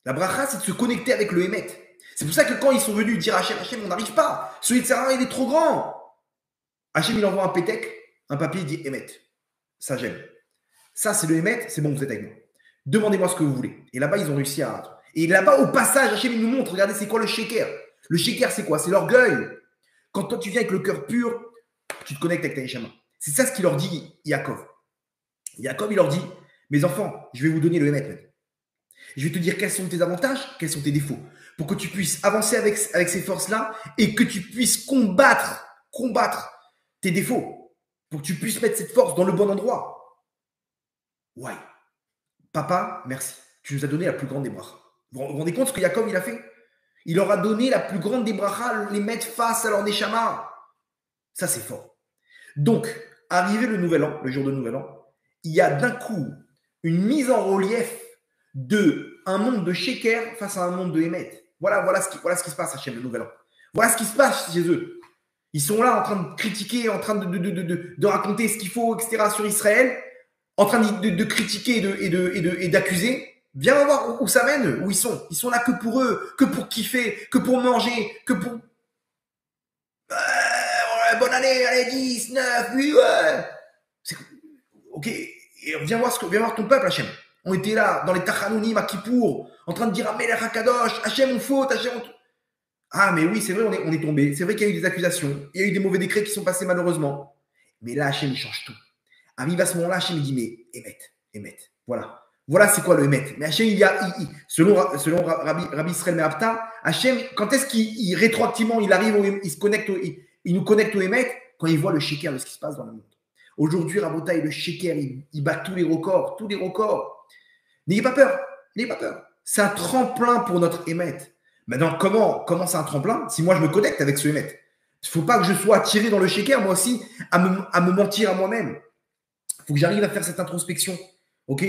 La bracha, c'est de se connecter avec le émet. C'est pour ça que quand ils sont venus dire à Hachem, on n'arrive pas. Celui de Sarah, il est trop grand. Hachem, il envoie un pétec, un papier, il dit émet. Ça, j'aime. Ça, c'est le émet, c'est bon, vous êtes avec moi. Demandez-moi ce que vous voulez. Et là-bas, ils ont réussi à... Et là-bas, au passage, Hachem, il nous montre, regardez, c'est quoi le sheker? Le sheker, c'est quoi? C'est l'orgueil. Quand toi, tu viens avec le cœur pur, tu te connectes avec ta neshama. C'est ça ce qu'il leur dit, Yaakov. Yaakov, il leur dit, mes enfants, je vais vous donner le émet maintenant. Je vais te dire quels sont tes avantages, quels sont tes défauts, pour que tu puisses avancer avec ces forces-là et que tu puisses combattre tes défauts, pour que tu puisses mettre cette force dans le bon endroit. Ouais. Papa, merci. Tu nous as donné la plus grande des brachas. Vous vous rendez compte ce que Yaakov, il a fait? Il leur a donné la plus grande des brachas, les mettre face à leur neshama. Ça, c'est fort. Donc, arrivé le nouvel an, le jour de nouvel an, il y a d'un coup une mise en relief de un monde de sheker face à un monde de émet. Voilà ce qui se passe à Hachem, le nouvel an. Voilà ce qui se passe chez eux. Ils sont là en train de critiquer, en train de raconter ce qu'il faut, etc. sur Israël, en train de critiquer et d'accuser. Viens voir où ça mène, où ils sont. Ils sont là que pour eux, que pour kiffer, que pour manger, que pour... Ouais, bonne année, allez, 10, 9, 8, ouais. Ok, et viens voir ton peuple, Hachem. On était là, dans les Tachanounim à Kippour, en train de dire Amelech HaKadosh, Hachem, on faute, Hachem, on... Ah, mais oui, c'est vrai, on est tombé. C'est vrai qu'il y a eu des accusations. Il y a eu des mauvais décrets qui sont passés malheureusement. Mais là, Hachem, il change tout. Arrive à ce moment-là, Hachem, il dit, mais émet. Voilà, c'est quoi le émet. Mais Hachem, selon Rabbi Israël Mehabta, Hachem, quand est-ce qu'il rétroactivement, il arrive, il se connecte, il nous connecte au émet quand il voit le sheker de ce qui se passe dans le monde. Aujourd'hui, Rabotaï, le sheker, il bat tous les records. N'ayez pas peur. C'est un tremplin pour notre émet. Maintenant, comment c'est un tremplin si moi je me connecte avec ce émet? Il ne faut pas que je sois attiré dans le sheker, moi aussi, à me mentir à moi-même. Il faut que j'arrive à faire cette introspection. Ok?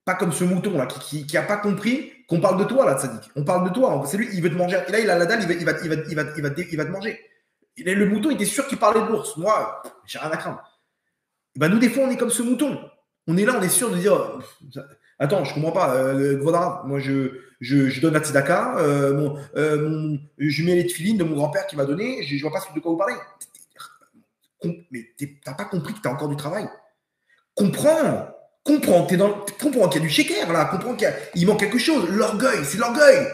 Pas comme ce mouton là qui n'a pas compris qu'on parle de toi là, Tzadik. On parle de toi. C'est lui, il veut te manger. Et là, il a la dalle, il va te manger. Et le mouton, il était sûr qu'il parlait de l'ours. Moi, j'ai rien à craindre. Et ben, nous, des fois, on est comme ce mouton. On est là, on est sûr de dire attends, je comprends pas. Moi, je donne la tzedaka. Je mets les tefilines de mon grand-père qui m'a donné. Je ne vois pas de quoi vous parlez. Mais tu n'as pas compris que tu as encore du travail. Comprends. Comprends qu'il y a du sheker là. Comprends qu'il manque quelque chose. L'orgueil, c'est l'orgueil.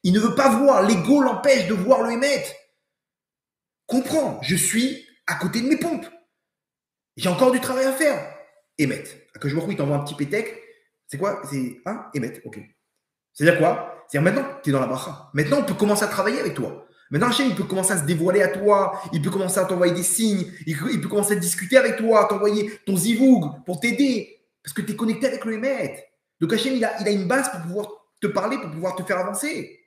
Il ne veut pas voir. L'ego l'empêche de voir le émet. Comprends. Je suis à côté de mes pompes. J'ai encore du travail à faire. Émet. Que je me il t'envoie un petit pétec. C'est quoi? C'est émet. Ok. C'est-à-dire quoi? C'est-à-dire maintenant, tu es dans la bracha. Maintenant, on peut commencer à travailler avec toi. Maintenant, Hachem, il peut commencer à se dévoiler à toi, il peut commencer à t'envoyer des signes, il peut commencer à discuter avec toi, t'envoyer ton zivoug pour t'aider, parce que tu es connecté avec le Hémet. Donc Hachem, il a une base pour pouvoir te parler, pour pouvoir te faire avancer.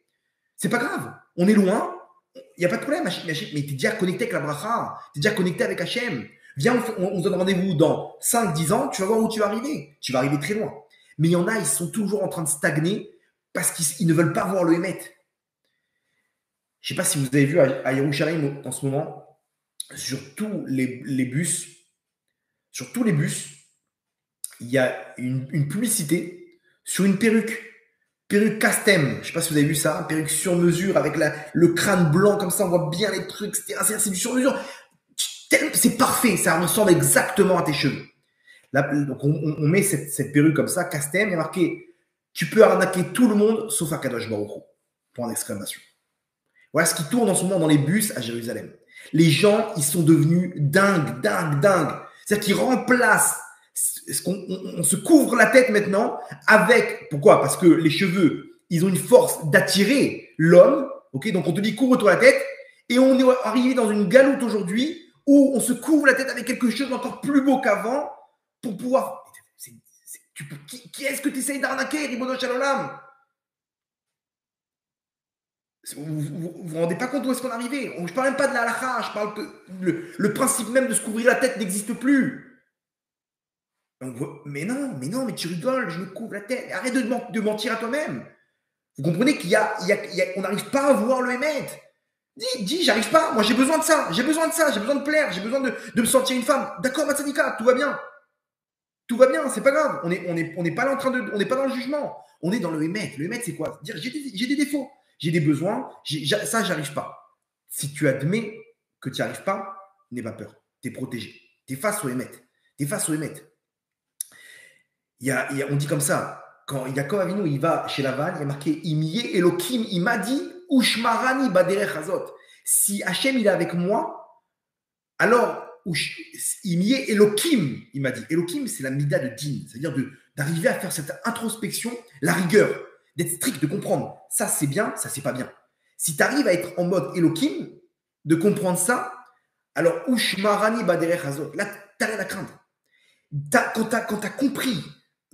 C'est pas grave. On est loin, il n'y a pas de problème, mais tu es déjà connecté avec la bracha, tu es déjà connecté avec Hachem. Viens, on se donne rendez-vous dans 5-10 ans, tu vas voir où tu vas arriver. Tu vas arriver très loin. Mais il y en a, ils sont toujours en train de stagner parce qu'ils ne veulent pas voir le Hémet. Je ne sais pas si vous avez vu à Yerushalayim en ce moment, sur tous les bus, il y a une publicité sur une perruque Castem. Je ne sais pas si vous avez vu ça, perruque sur mesure avec le crâne blanc comme ça, on voit bien les trucs, c'est du sur mesure. C'est parfait, ça ressemble exactement à tes cheveux. Là, donc on met cette perruque comme ça, Castem, il y a marqué « Tu peux arnaquer tout le monde sauf Akadosh Baruch Hu ». Point d'exclamation. Voilà ce qui tourne en ce moment dans les bus à Jérusalem. Les gens, ils sont devenus dingues. C'est-à-dire qu'ils remplacent, on se couvre la tête maintenant avec, pourquoi? Parce que les cheveux, ils ont une force d'attirer l'homme, ok? Donc on te dit couvre-toi la tête, et on est arrivé dans une galoute aujourd'hui où on se couvre la tête avec quelque chose d'encore plus beau qu'avant pour pouvoir... Qui est-ce que tu essayes d'arnaquer, Ribono Shalom? Vous vous rendez pas compte où est-ce qu'on est arrivé? Je parle même pas de la halakha, je parle que le principe même de se couvrir la tête n'existe plus. Donc, mais non, mais tu rigoles, je me couvre la tête. Arrête de mentir à toi-même. Vous comprenez qu'on n'arrive pas à voir le Hémet. Dis, j'arrive pas. Moi, j'ai besoin de ça. J'ai besoin de plaire. J'ai besoin de me sentir une femme. D'accord, Matsadika, tout va bien. Tout va bien, c'est pas grave. On n'est pas là en train de, on n'est pas dans le jugement. On est dans le Hémet. Le Hémet, c'est quoi? Dire, j'ai des défauts. J'ai des besoins, ça, j'arrive pas. Si tu admets que tu n'y arrives pas, n'aie pas peur. Tu es protégé. Tu es face au Hémet. On dit comme ça, quand Yaakov Avinu, il va chez Lavan, il y a marqué « Imye Elohim, il m'a dit « Ushmarani baderech hazot ». Si Hachem, il est avec moi, alors Imye Elohim, il m'a dit. Elohim, c'est la mida de din, c'est-à-dire d'arriver à faire cette introspection, la rigueur, d'être strict, de comprendre. Ça, c'est bien, ça, c'est pas bien. Si tu arrives à être en mode Elohim, de comprendre ça, alors Ushmarani baderech hazot, là, tu n'as rien à craindre. Quand tu as compris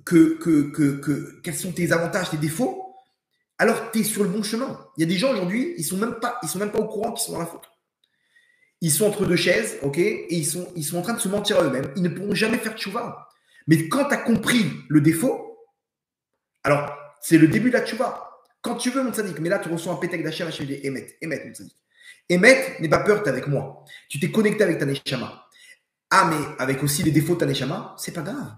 quels sont tes avantages, tes défauts, alors tu es sur le bon chemin. Il y a des gens aujourd'hui, ils sont même pas au courant qu'ils sont dans la faute. Ils sont entre deux chaises, ok, et ils sont en train de se mentir à eux-mêmes. Ils ne pourront jamais faire tchouva. Mais quand tu as compris le défaut, alors c'est le début de la tchouva. Quand tu veux, mon tzaddik, mais là tu reçois un pétek d'Hachem, Hachem dit Emet, mon tzaddik. Emet, n'aie pas peur, tu es avec moi. Tu t'es connecté avec ta neshama. Ah, mais avec aussi les défauts de ta neshama, c'est pas grave.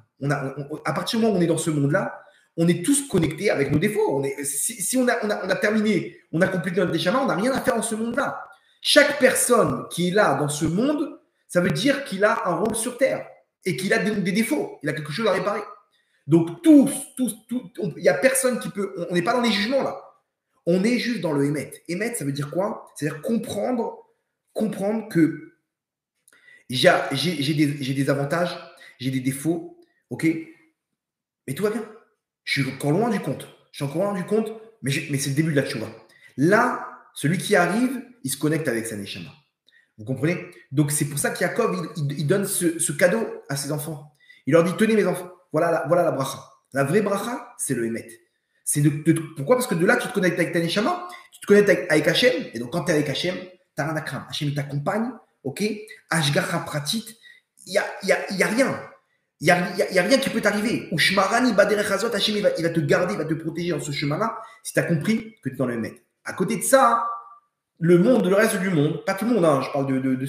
À partir du moment où on est dans ce monde-là, on est tous connectés avec nos défauts. Si on a terminé, on a complété notre neshama, on n'a rien à faire dans ce monde-là. Chaque personne qui est là dans ce monde, ça veut dire qu'il a un rôle sur Terre et qu'il a des défauts. Il a quelque chose à réparer. Donc, il n'y a personne qui peut. On n'est pas dans les jugements là. On est juste dans le Hémet. Hémet, ça veut dire quoi? C'est-à-dire comprendre que j'ai des avantages, j'ai des défauts, ok? Mais tout va bien. Je suis encore loin du compte. Mais c'est le début de la tchouva. Là, celui qui arrive, il se connecte avec sa neshama. Vous comprenez? Donc, c'est pour ça qu'Yaakov, il donne ce cadeau à ses enfants. Il leur dit, tenez mes enfants, voilà la bracha. La vraie bracha, c'est le Hémet. Pourquoi? Parce que de là, tu te connectes avec ta neshama, tu te connectes avec Hachem, et donc quand tu es avec Hachem, tu n'as rien à craindre. Hachem t'accompagne, ok? Ashgacha pratit, il n'y a rien. Il n'y a rien qui peut t'arriver. Ou Shmarani baderech hazot, Hachem, il va te garder, il va te protéger dans ce chemin-là, si tu as compris que tu es dans le Hémet. À côté de ça, le reste du monde, pas tout le monde, hein, je parle de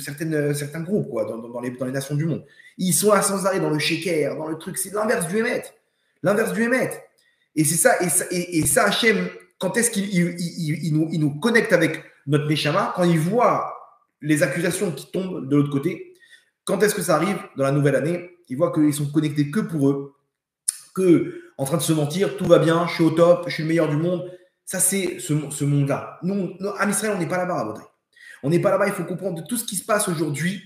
certains groupes quoi, dans les nations du monde, ils sont là sans arrêt dans le shaker, dans le truc, c'est l'inverse du Hémet. Et c'est ça, et ça, Hachem, quand est-ce qu'il nous connecte avec notre Neshama, quand il voit les accusations qui tombent de l'autre côté, quand est-ce que ça arrive dans la nouvelle année, ils voient qu'ils sont connectés que pour eux, que en train de se mentir, tout va bien, je suis au top, je suis le meilleur du monde. Ça, c'est ce monde-là. Nous, à Israël, on n'est pas là-bas, Audrey. On n'est pas là-bas, il faut comprendre tout ce qui se passe aujourd'hui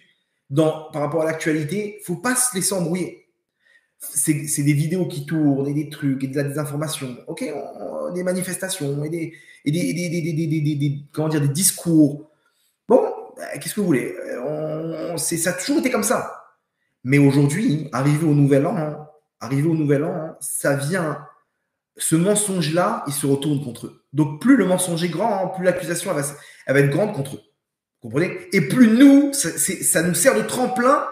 par rapport à l'actualité. Il ne faut pas se laisser embrouiller. c'est des vidéos qui tournent et des trucs et de la désinformation, ok, des manifestations comment dire, des discours. Bon, qu'est-ce que vous voulez? Ça a toujours été comme ça. Mais aujourd'hui, arrivé au nouvel an, ça vient, ce mensonge-là, il se retourne contre eux. Donc plus le mensonge est grand, plus l'accusation elle va être grande contre eux. Vous comprenez? Et plus nous, ça nous sert de tremplin,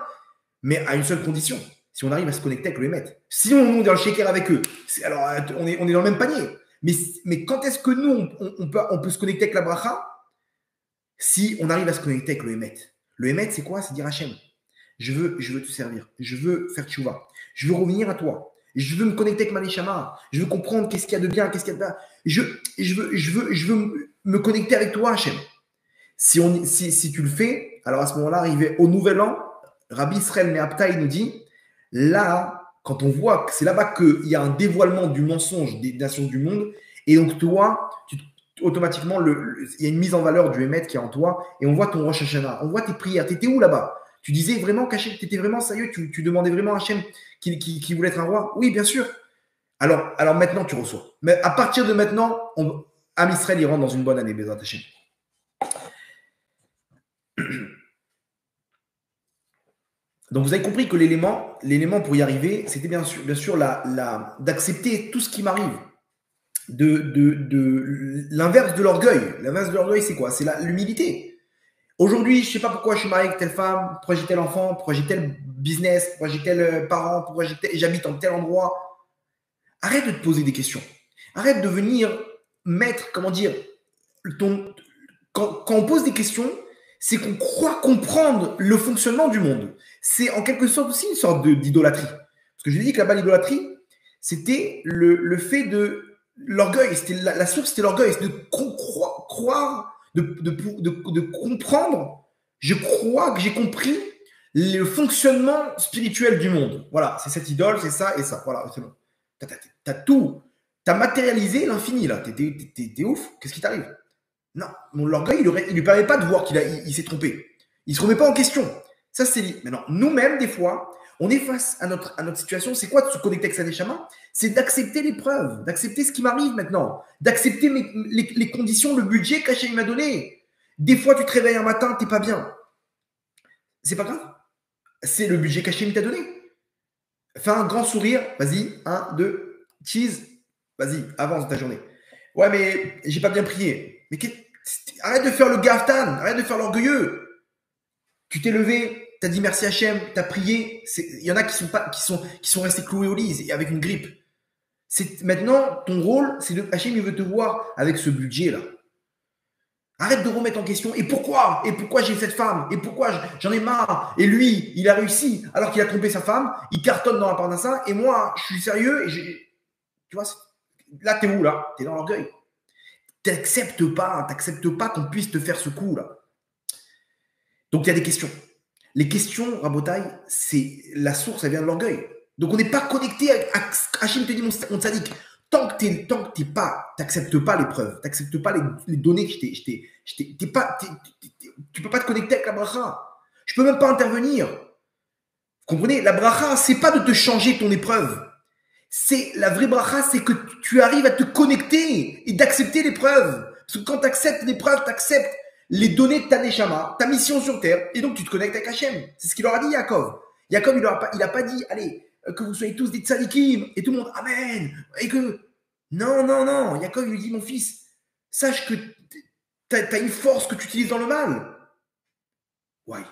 mais à une seule condition. Si on arrive à se connecter avec le Hémet. Si on est dans le shaker avec eux, alors on est dans le même panier. Mais quand est-ce que nous, on peut se connecter avec la bracha? Si on arrive à se connecter avec le Hémet. Le Hémet, c'est quoi? C'est dire Hachem, je veux te servir. Je veux faire tchouva. Je veux revenir à toi. Je veux me connecter avec ma neshama. Je veux comprendre qu'est-ce qu'il y a de bien, qu'est-ce qu'il y a de bien. Je veux me connecter avec toi, Hachem. Si tu le fais, alors à ce moment-là, arrivé au nouvel an, Rabbi Israël Mehabtaï nous dit, là, quand on voit que c'est là-bas qu'il y a un dévoilement du mensonge des nations du monde, et donc toi, automatiquement, il y a une mise en valeur du Hémet qui est en toi, et on voit ton Rosh Hashanah, on voit tes prières. Tu étais où là-bas? Tu disais vraiment qu'Hachem, tu étais vraiment sérieux, tu demandais vraiment à Hachem qui voulait être un roi? Oui, bien sûr. Alors maintenant, tu reçois. Mais à partir de maintenant, Am Israël, il rentre dans une bonne année, Bezrat Hachem. Donc vous avez compris que l'élément pour y arriver, c'était bien sûr d'accepter tout ce qui m'arrive. De l'inverse de l'orgueil. L'inverse de l'orgueil, c'est quoi? C'est l'humilité. Aujourd'hui, je ne sais pas pourquoi je suis marié avec telle femme, pourquoi j'ai tel enfant, pourquoi j'ai tel business, pourquoi j'ai tel parent, pourquoi j'habite en tel endroit. Arrête de te poser des questions. Arrête de venir mettre, comment dire, quand on pose des questions, c'est qu'on croit comprendre le fonctionnement du monde. C'est en quelque sorte aussi une sorte d'idolâtrie. Parce que je dit que là-bas, l'idolâtrie, c'était le fait de l'orgueil. La source, c'était l'orgueil. C'est de croire, de comprendre. Je crois que j'ai compris le fonctionnement spirituel du monde. Voilà, c'est cette idole, c'est ça et ça. Voilà, c'est bon. T'as tout. T'as matérialisé l'infini, là. T'es ouf. Qu'est-ce qui t'arrive? Non, l'orgueil, il lui permet pas de voir qu'il s'est trompé. Il se remet pas en question. Ça, c'est dit. Maintenant, nous-mêmes, des fois, on est face à notre situation. C'est quoi de se connecter avec sa neshama? C'est d'accepter l'épreuve, d'accepter ce qui m'arrive maintenant, d'accepter les conditions, le budget qu'Hachem m'a donné. Des fois, tu te réveilles un matin, t'es pas bien. C'est pas grave. C'est le budget qu'Hachem t'a donné. Fais un grand sourire. Vas-y, 1, 2, cheese. Vas-y, avance ta journée. Ouais, mais j'ai pas bien prié. Mais arrête de faire le gaftan, arrête de faire l'orgueilleux. Tu t'es levé, tu as dit merci Hachem, tu as prié. Il y en a qui sont restés cloués au lit avec une grippe. Maintenant, ton rôle, c'est de Hachem, il veut te voir avec ce budget-là. Arrête de remettre en question. Et pourquoi j'ai cette femme? Et pourquoi j'en ai marre? Et lui, il a réussi alors qu'il a trompé sa femme. Il cartonne dans la parnassa. Et moi, je suis sérieux. Tu vois, là, t'es où là? T'es dans l'orgueil. T'acceptes pas qu'on puisse te faire ce coup-là. Donc, il y a des questions. Les questions, Rabotai, c'est la source, elle vient de l'orgueil. Donc, on n'est pas connecté à Hachem te dit, mon tzaddik. Tant que t'acceptes pas l'épreuve, t'acceptes pas les données que tu peux pas te connecter avec la bracha. Je peux même pas intervenir. Vous comprenez? La bracha, c'est pas de te changer ton épreuve. C'est la vraie bracha, c'est que tu arrives à te connecter et d'accepter l'épreuve. Parce que quand tu acceptes l'épreuve, tu acceptes les données de ta neshama, ta mission sur terre, et donc tu te connectes avec Hachem. C'est ce qu'il leur a dit, Yaakov. Yaakov, il a pas dit, allez, que vous soyez tous des tzadikim, et tout le monde, amen, et que... Non. Yaakov, il lui dit, mon fils, sache que tu as une force que tu utilises dans le mal. Ouais.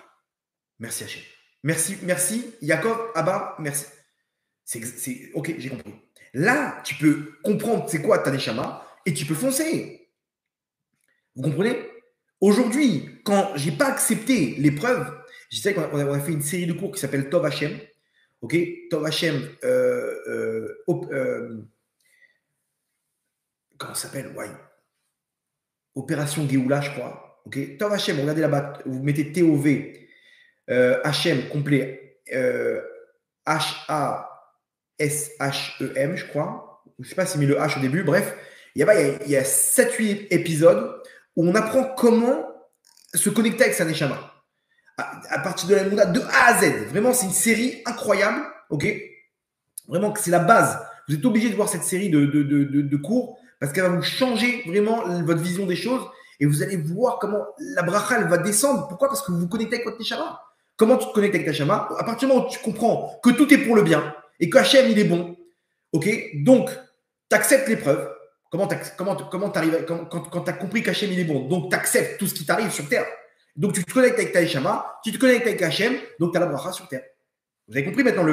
Merci Hachem. Merci, Yaakov, Abba, merci. Ok, j'ai compris. Là, tu peux comprendre c'est quoi ta neshama et tu peux foncer. Vous comprenez? Aujourd'hui, quand j'ai pas accepté l'épreuve, je sais qu'on a fait une série de cours qui s'appelle Tov Hashem. Ok, Tov Hashem. Comment ça s'appelle? Ouais. Opération Géoula, je crois. Ok, Tov Hashem. Regardez là-bas. Vous mettez TOV Hashem complet. H-A. S-H-E-M, je crois. Je ne sais pas s'il met le H au début. Bref, il y a 7-8 épisodes où on apprend comment se connecter avec sa neshama. À partir de la Mouna, de A à Z. Vraiment, c'est une série incroyable. Ok. Vraiment que c'est la base. Vous êtes obligé de voir cette série de cours parce qu'elle va vous changer vraiment votre vision des choses et vous allez voir comment la bracha elle va descendre. Pourquoi? Parce que vous vous connectez avec votre neshama. Comment tu te connectes avec ta neshama? À partir du moment où tu comprends que tout est pour le bien et qu'Hachem il est bon, ok? Donc, tu acceptes l'épreuve. Quand tu as compris qu'Hachem il est bon, donc tu acceptes tout ce qui t'arrive sur terre. Donc, tu te connectes avec ta neshama, tu te connectes avec Hachem, donc tu as la bracha sur terre. Vous avez compris maintenant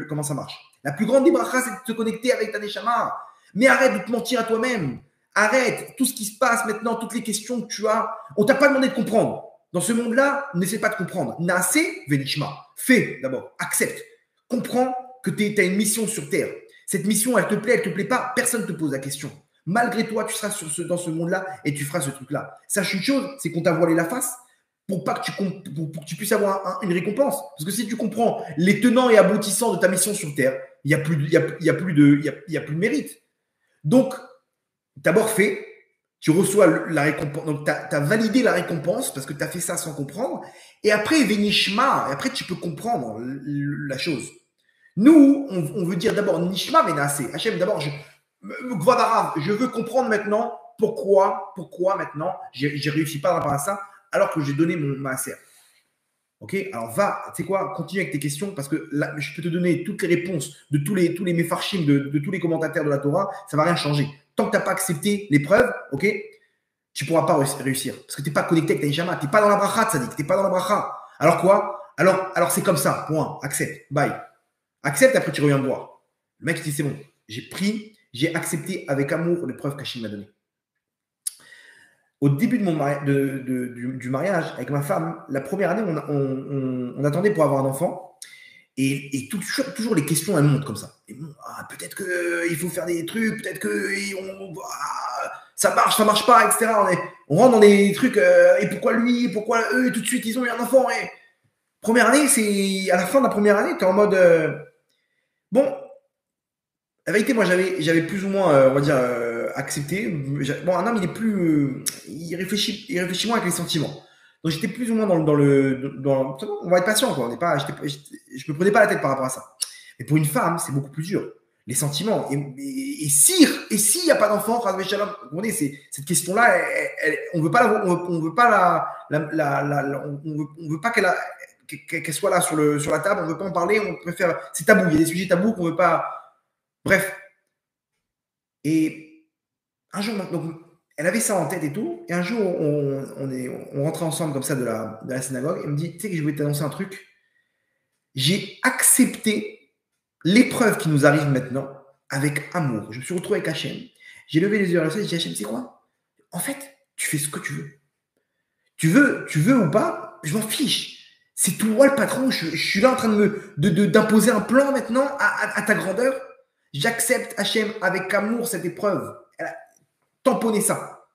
comment ça marche. La plus grande des brachas, c'est de te connecter avec ta neshama. Mais arrête de te mentir à toi-même. Arrête tout ce qui se passe maintenant, toutes les questions que tu as. On t'a pas demandé de comprendre. Dans ce monde-là, n'essaie pas de comprendre. Naaseh venishma. Fais d'abord. Accepte. Comprends que tu as une mission sur Terre. Cette mission, elle te plaît pas, personne ne te pose la question. Malgré toi, tu seras dans ce monde-là et tu feras ce truc-là. Sache une chose, c'est qu'on t'a voilé la face pour que tu puisses avoir une récompense. Parce que si tu comprends les tenants et aboutissants de ta mission sur Terre, il n'y a plus de mérite. Donc, d'abord fait, tu reçois la récompense. Donc, tu as validé la récompense parce que tu as fait ça sans comprendre. Et après, Venishma, et après, tu peux comprendre la chose. Nous, on veut dire d'abord Nishma Venase. Hachem, d'abord, je veux comprendre maintenant pourquoi maintenant j'ai réussi pas à ça alors que j'ai donné mon maaser. Ok, alors tu sais quoi, continue avec tes questions parce que là, je peux te donner toutes les réponses de tous les mefarshim, de tous les commentateurs de la Torah, ça va rien changer. Tant que tu n'as pas accepté l'épreuve, ok, tu ne pourras pas réussir parce que tu n'es pas connecté avec ta neshama, tu n'es pas dans la bracha, ça dit que tu n'es pas dans la bracha. Alors quoi? Alors c'est comme ça, point, accepte, bye. Accepte, après tu reviens me voir. Le mec il dit c'est bon, j'ai accepté avec amour l'épreuve qu'Hachem m'a donnée. Au début du mariage avec ma femme, la première année, on attendait pour avoir un enfant. Et toujours les questions, elles montent comme ça. Peut-être qu'il faut faire des trucs, peut-être que ça marche pas, etc. On rentre dans des trucs, et pourquoi lui, pourquoi eux, tout de suite, ils ont eu un enfant. Et... Première année, c'est à la fin de la première année, tu es en mode... Bon, la vérité, moi, j'avais plus ou moins, on va dire, accepté. Bon, un homme, il réfléchit moins avec les sentiments. Donc, j'étais plus ou moins on va être patient, quoi. Je me prenais pas la tête par rapport à ça. Mais pour une femme, c'est beaucoup plus dur. Les sentiments. Et s'il n'y a pas d'enfant, vous comprenez, cette question-là, on veut pas on veut pas on veut pas qu'elle soit là sur la table. On veut pas en parler. On préfère, c'est tabou. Il y a des sujets tabous qu'on veut pas. Bref. Et un jour, donc, elle avait ça en tête et tout. Et un jour, on rentrait ensemble comme ça de la synagogue. Elle me dit, tu sais que je voulais t'annoncer un truc. J'ai accepté l'épreuve qui nous arrive maintenant avec amour. Je me suis retrouvé avec Hachem. J'ai levé les yeux vers le ciel et j'ai dit, Hachem, c'est quoi? En fait, tu fais ce que tu veux. Tu veux ou pas, je m'en fiche. C'est toi le patron. Je suis là en train d'imposer un plan maintenant à ta grandeur. J'accepte, Hachem, avec amour cette épreuve. Elle a tamponné ça.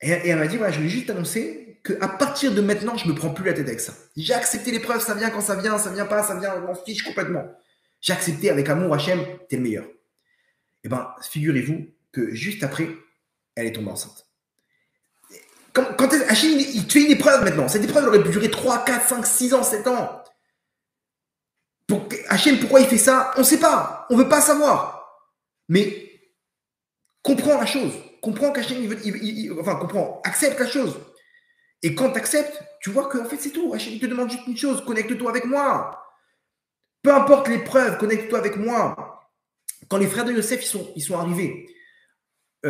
Et elle m'a dit, voilà, je voulais juste t'annoncer qu'à partir de maintenant, je ne me prends plus la tête avec ça. J'ai accepté l'épreuve, ça vient quand ça vient pas, ça vient, on m'en fiche complètement. J'ai accepté avec amour, Hachem, t'es le meilleur. Eh bien, figurez-vous que juste après, elle est tombée enceinte. Quand Hachem, il te fait une épreuve maintenant. Cette épreuve aurait pu durer 3, 4, 5, 6 ans, 7 ans. Hachem, pourquoi il fait ça? On ne sait pas. On ne veut pas savoir. Mais comprends la chose. Comprends qu'Hachem, accepte la chose. Et quand tu acceptes, tu vois qu'en fait, c'est tout. Hachem, il te demande juste une chose. Connecte-toi avec moi. Peu importe l'épreuve, connecte-toi avec moi. Quand les frères de Yosef, ils sont arrivés, ils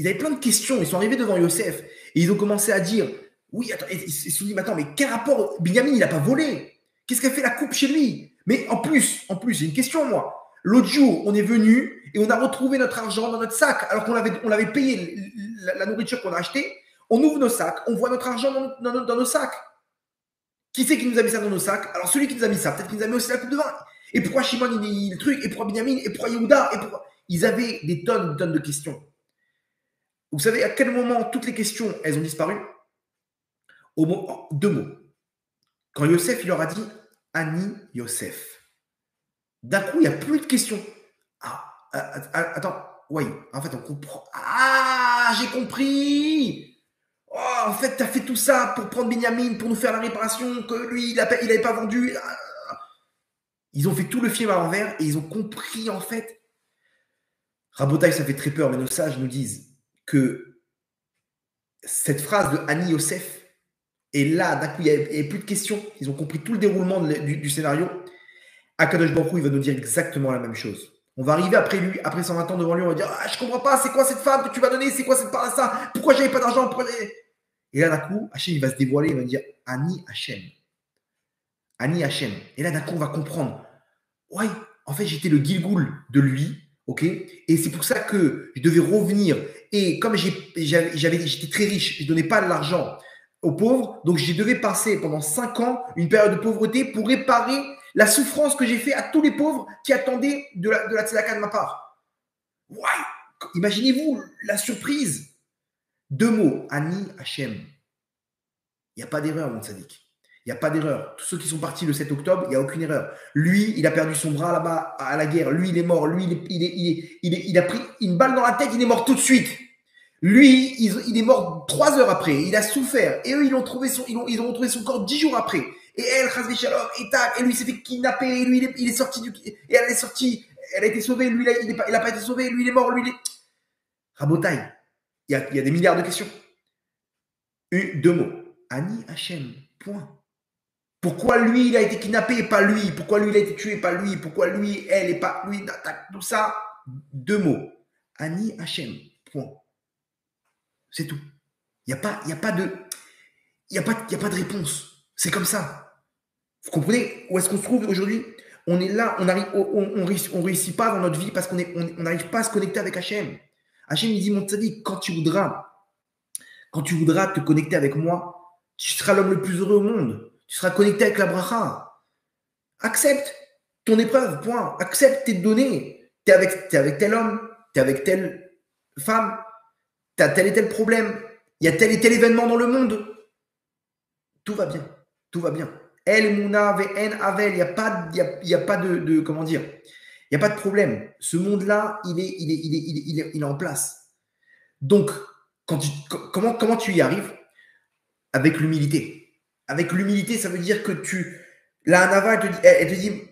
avaient plein de questions. Ils sont arrivés devant Yosef et ils ont commencé à dire, oui, attends, ils se sont dit, mais attends, mais quel rapport? Binyamin, il n'a pas volé. Qu'est-ce qu'a fait la coupe chez lui? Mais en plus, j'ai une question, moi. L'autre jour, on est venu et on a retrouvé notre argent dans notre sac alors qu'on l'avait payé la nourriture qu'on a achetée. On ouvre nos sacs, on voit notre argent dans nos sacs. Qui c'est qui nous a mis ça dans nos sacs? Alors celui qui nous a mis ça, peut-être qu'il nous a mis aussi la coupe de vin. Et pourquoi Shimon, il le truc? Et pourquoi Binyamin? Et pourquoi Yehuda? Et pourquoi... Ils avaient des tonnes de questions. Vous savez à quel moment toutes les questions, elles ont disparu? Deux mots. Quand Yosef, il leur a dit « Ani Yosef ». D'un coup, il n'y a plus de questions. Attends, oui, en fait, on comprend. Ah, j'ai compris. Oh, en fait, tu as fait tout ça pour prendre Binyamin, pour nous faire la réparation, que lui, il n'avait pas vendu. Ils ont fait tout le film à l'envers et ils ont compris en fait. Rabotaï, ça fait très peur, mais nos sages nous disent que cette phrase de Annie Yosef, et là, d'un coup, il n'y avait plus de questions. Ils ont compris tout le déroulement du scénario. Akadosh Baruch Hu, il va nous dire exactement la même chose. On va arriver après lui, après 120 ans devant lui, on va dire « Ah, je comprends pas, c'est quoi cette femme que tu vas donner? C'est quoi cette ça? Pourquoi j'avais pas d'argent? Et là, d'un coup, Hachem, il va se dévoiler, il va dire « Ani Hachem. Ani Hachem. » Et là, d'un coup, on va comprendre « Ouais, en fait, j'étais le Gilgoul de lui, ok? Et c'est pour ça que je devais revenir. Et comme j'étais très riche, je ne donnais pas de l'argent aux pauvres, donc je devais passer pendant 5 ans une période de pauvreté pour réparer la souffrance que j'ai fait à tous les pauvres qui attendaient de la tzedaka de ma part. Ouais, imaginez-vous la surprise. 2 mots, Ani Hachem. Il n'y a pas d'erreur, mon tzaddik. Il n'y a pas d'erreur. Tous ceux qui sont partis le 7 octobre, il n'y a aucune erreur. Lui, il a perdu son bras là-bas à la guerre. Lui, il est mort. Lui, il a pris une balle dans la tête, il est mort tout de suite. Lui, il est mort 3 heures après. Il a souffert. Et eux, ils ont retrouvé son corps 10 jours après. Et elle, Chazvé Shalom, et tac, et lui, il s'est fait kidnapper. Et lui, il est sorti et elle est sortie. Elle a été sauvée. Lui, il n'a pas été sauvé. Lui, il est mort. Rabotaï, il y a des milliards de questions. 2 mots. Ani Hachem. Point. Pourquoi lui, il a été kidnappé et pas lui? Pourquoi lui, il a été tué et pas lui? Pourquoi lui, elle et pas lui? Tout ça, 2 mots. Ani Hachem. Point. C'est tout. Il n'y a pas de réponse. C'est comme ça. Vous comprenez où est-ce qu'on se trouve aujourd'hui? On est là, on réussit pas dans notre vie parce qu'on n'arrive pas à se connecter avec Hachem. Hachem, il dit, mon tzaddik, quand tu voudras te connecter avec moi, tu seras l'homme le plus heureux au monde. Tu seras connecté avec la bracha. Accepte ton épreuve, point. Accepte tes données. Tu es avec tel homme, tu es avec telle femme, tu as tel et tel problème, il y a tel et tel événement dans le monde. Tout va bien. Tout va bien. El Mouna, VN, Avel, il n'y a pas de comment dire, il n'y a pas de problème. Ce monde-là, il est en place. Donc, comment tu y arrives? Avec l'humilité. Avec l'humilité, ça veut dire que la Hanava, elle te dit,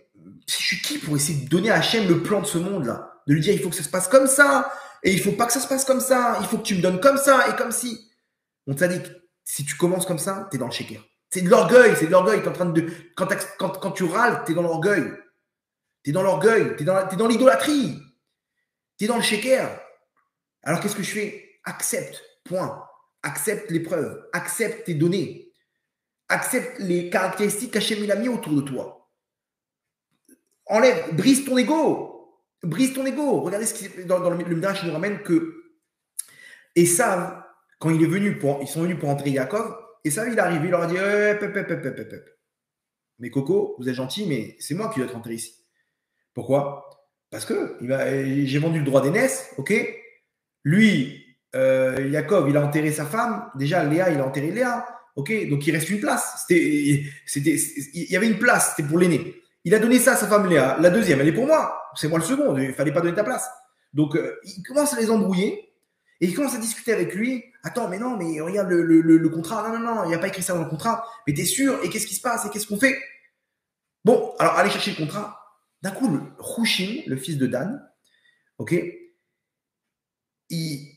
je suis qui pour essayer de donner à Hachem le plan de ce monde-là? De lui dire, il faut que ça se passe comme ça, et il ne faut pas que ça se passe comme ça, il faut que tu me donnes comme ça, et comme si. On t'a dit, si tu commences comme ça, tu es dans le shaker. C'est de l'orgueil, c'est de l'orgueil. T'es en train de, quand tu râles, tu es dans l'orgueil. Tu es dans l'orgueil, tu es dans l'idolâtrie. Tu es dans le shaker. Alors qu'est-ce que je fais? Accepte, point. Accepte l'épreuve, accepte tes données. Accepte les caractéristiques qu'Hachem il a mis autour de toi. Enlève, brise ton ego. Brise ton ego. Regardez ce qui dans le Midrash nous ramène que Esav, quand il est venu ils sont venus pour entrer Yaakov, Esav il arrive, il leur a dit mais Coco, vous êtes gentil, mais c'est moi qui dois être enterré ici. Pourquoi? Parce que j'ai vendu le droit d'aînesse, ok? Lui, Yaakov, il a enterré sa femme. Déjà, Léa, il a enterré Léa. Ok, donc il reste une place. Il y avait une place, c'était pour l'aîné. Il a donné ça à sa femme Léa. La deuxième, elle est pour moi. C'est moi le second. Il ne fallait pas donner ta place. Donc, il commence à les embrouiller et il commence à discuter avec lui. Attends, mais non, mais regarde le contrat. Non, il n'y a pas écrit ça dans le contrat. Mais t'es sûr? Et qu'est-ce qui se passe? Et qu'est-ce qu'on fait? Bon, alors allez chercher le contrat. D'un coup, le Hushim, le fils de Dan, ok, il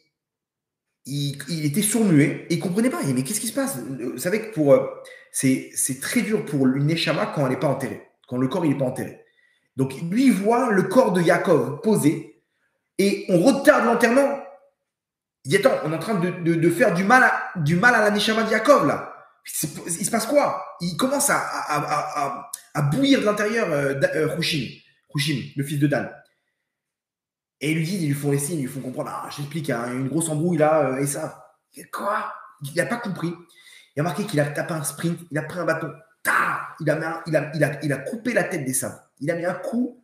était sourd-muet et il ne comprenait pas. Il dit, mais qu'est-ce qui se passe? Vous savez que c'est très dur pour une Neshama quand elle n'est pas enterrée, quand le corps n'est pas enterré. Donc, lui, il voit le corps de Yaakov posé et on retarde l'enterrement. Il dit, attends, on est en train de faire du mal à la Neshama de Yaakov, là. Il se passe quoi? Il commence à bouillir de l'intérieur Hushim, le fils de Dan. Et ils lui font les signes, ils lui font comprendre. Ah, je t'explique, il y a une grosse embrouille là, et ça. Quoi? Il n'a pas compris. Il a marqué qu'il a tapé un sprint, il a pris un bâton. Il a coupé la tête des sables. Il a mis un coup,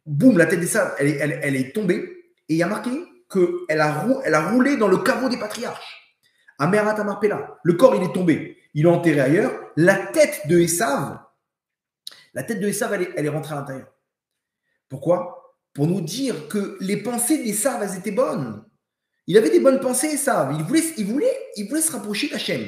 boum, la tête des sables, elle est tombée. Et il a marqué qu'elle a roulé dans le caveau des patriarches. À Merat Amarpela. Le corps, il est tombé. Il l'a enterré ailleurs. La tête de Esav, elle est rentrée à l'intérieur. Pourquoi? Pour nous dire que les pensées d'Esav, elles étaient bonnes. Il avait des bonnes pensées, Esav. Il voulait se rapprocher d'Hachem.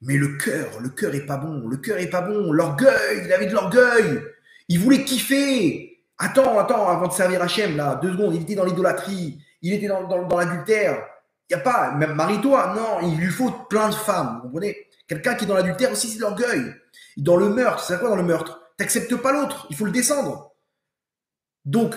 Mais le cœur est pas bon. Le cœur est pas bon. L'orgueil, il avait de l'orgueil. Il voulait kiffer. Attends, avant de servir Hachem, là, 2 secondes, il était dans l'idolâtrie, il était dans l'adultère. Il n'y a pas, même marie-toi, non, il lui faut plein de femmes, vous comprenez? Quelqu'un qui est dans l'adultère aussi, c'est l'orgueil. Dans le meurtre, c'est quoi dans le meurtre? T'acceptes pas l'autre, il faut le descendre. Donc,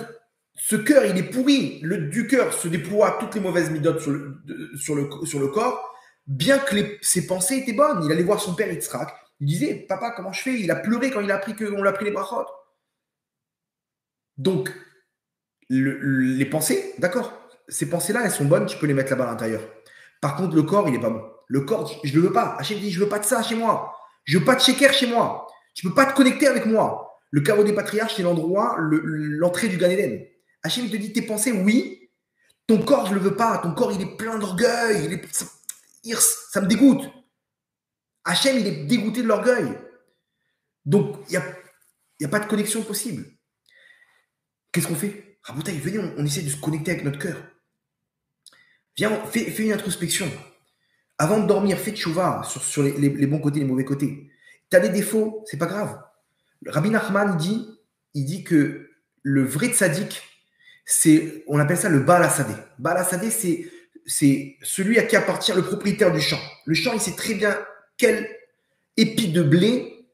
ce cœur, il est pourri. Du cœur se déploient toutes les mauvaises midotes sur le corps, bien que ses pensées étaient bonnes. Il allait voir son père Yitzhak. Il disait, papa, comment je fais? Il a pleuré quand il a appris qu'on lui a pris les brachot. Donc, les pensées, d'accord, ces pensées-là, elles sont bonnes, tu peux les mettre là-bas à l'intérieur. Par contre, le corps, il n'est pas bon. Le corps, je ne le veux pas. Hachem dit, je ne veux pas de ça chez moi. Je ne veux pas de sheker chez moi. Tu ne peux pas te connecter avec moi. Le caveau des patriarches, c'est l'endroit, l'entrée du Gan Eden. Hachem te dit, tes pensées, oui. Ton corps, je ne le veux pas. Ton corps, il est plein d'orgueil. Ça me dégoûte. Hachem, il est dégoûté de l'orgueil. Donc, il n'y a pas de connexion possible. Qu'est-ce qu'on fait? Raboutaï, venez, on essaie de se connecter avec notre cœur. Viens, fais une introspection. Avant de dormir, fais tchouva sur les bons côtés, les mauvais côtés. Tu as des défauts, c'est pas grave. Rabbi Nachman, il dit que le vrai tzaddik, on appelle ça le Baal Hasadeh. Baal Hasadeh, c'est celui à qui appartient le propriétaire du champ. Le champ, il sait très bien quel épi de blé,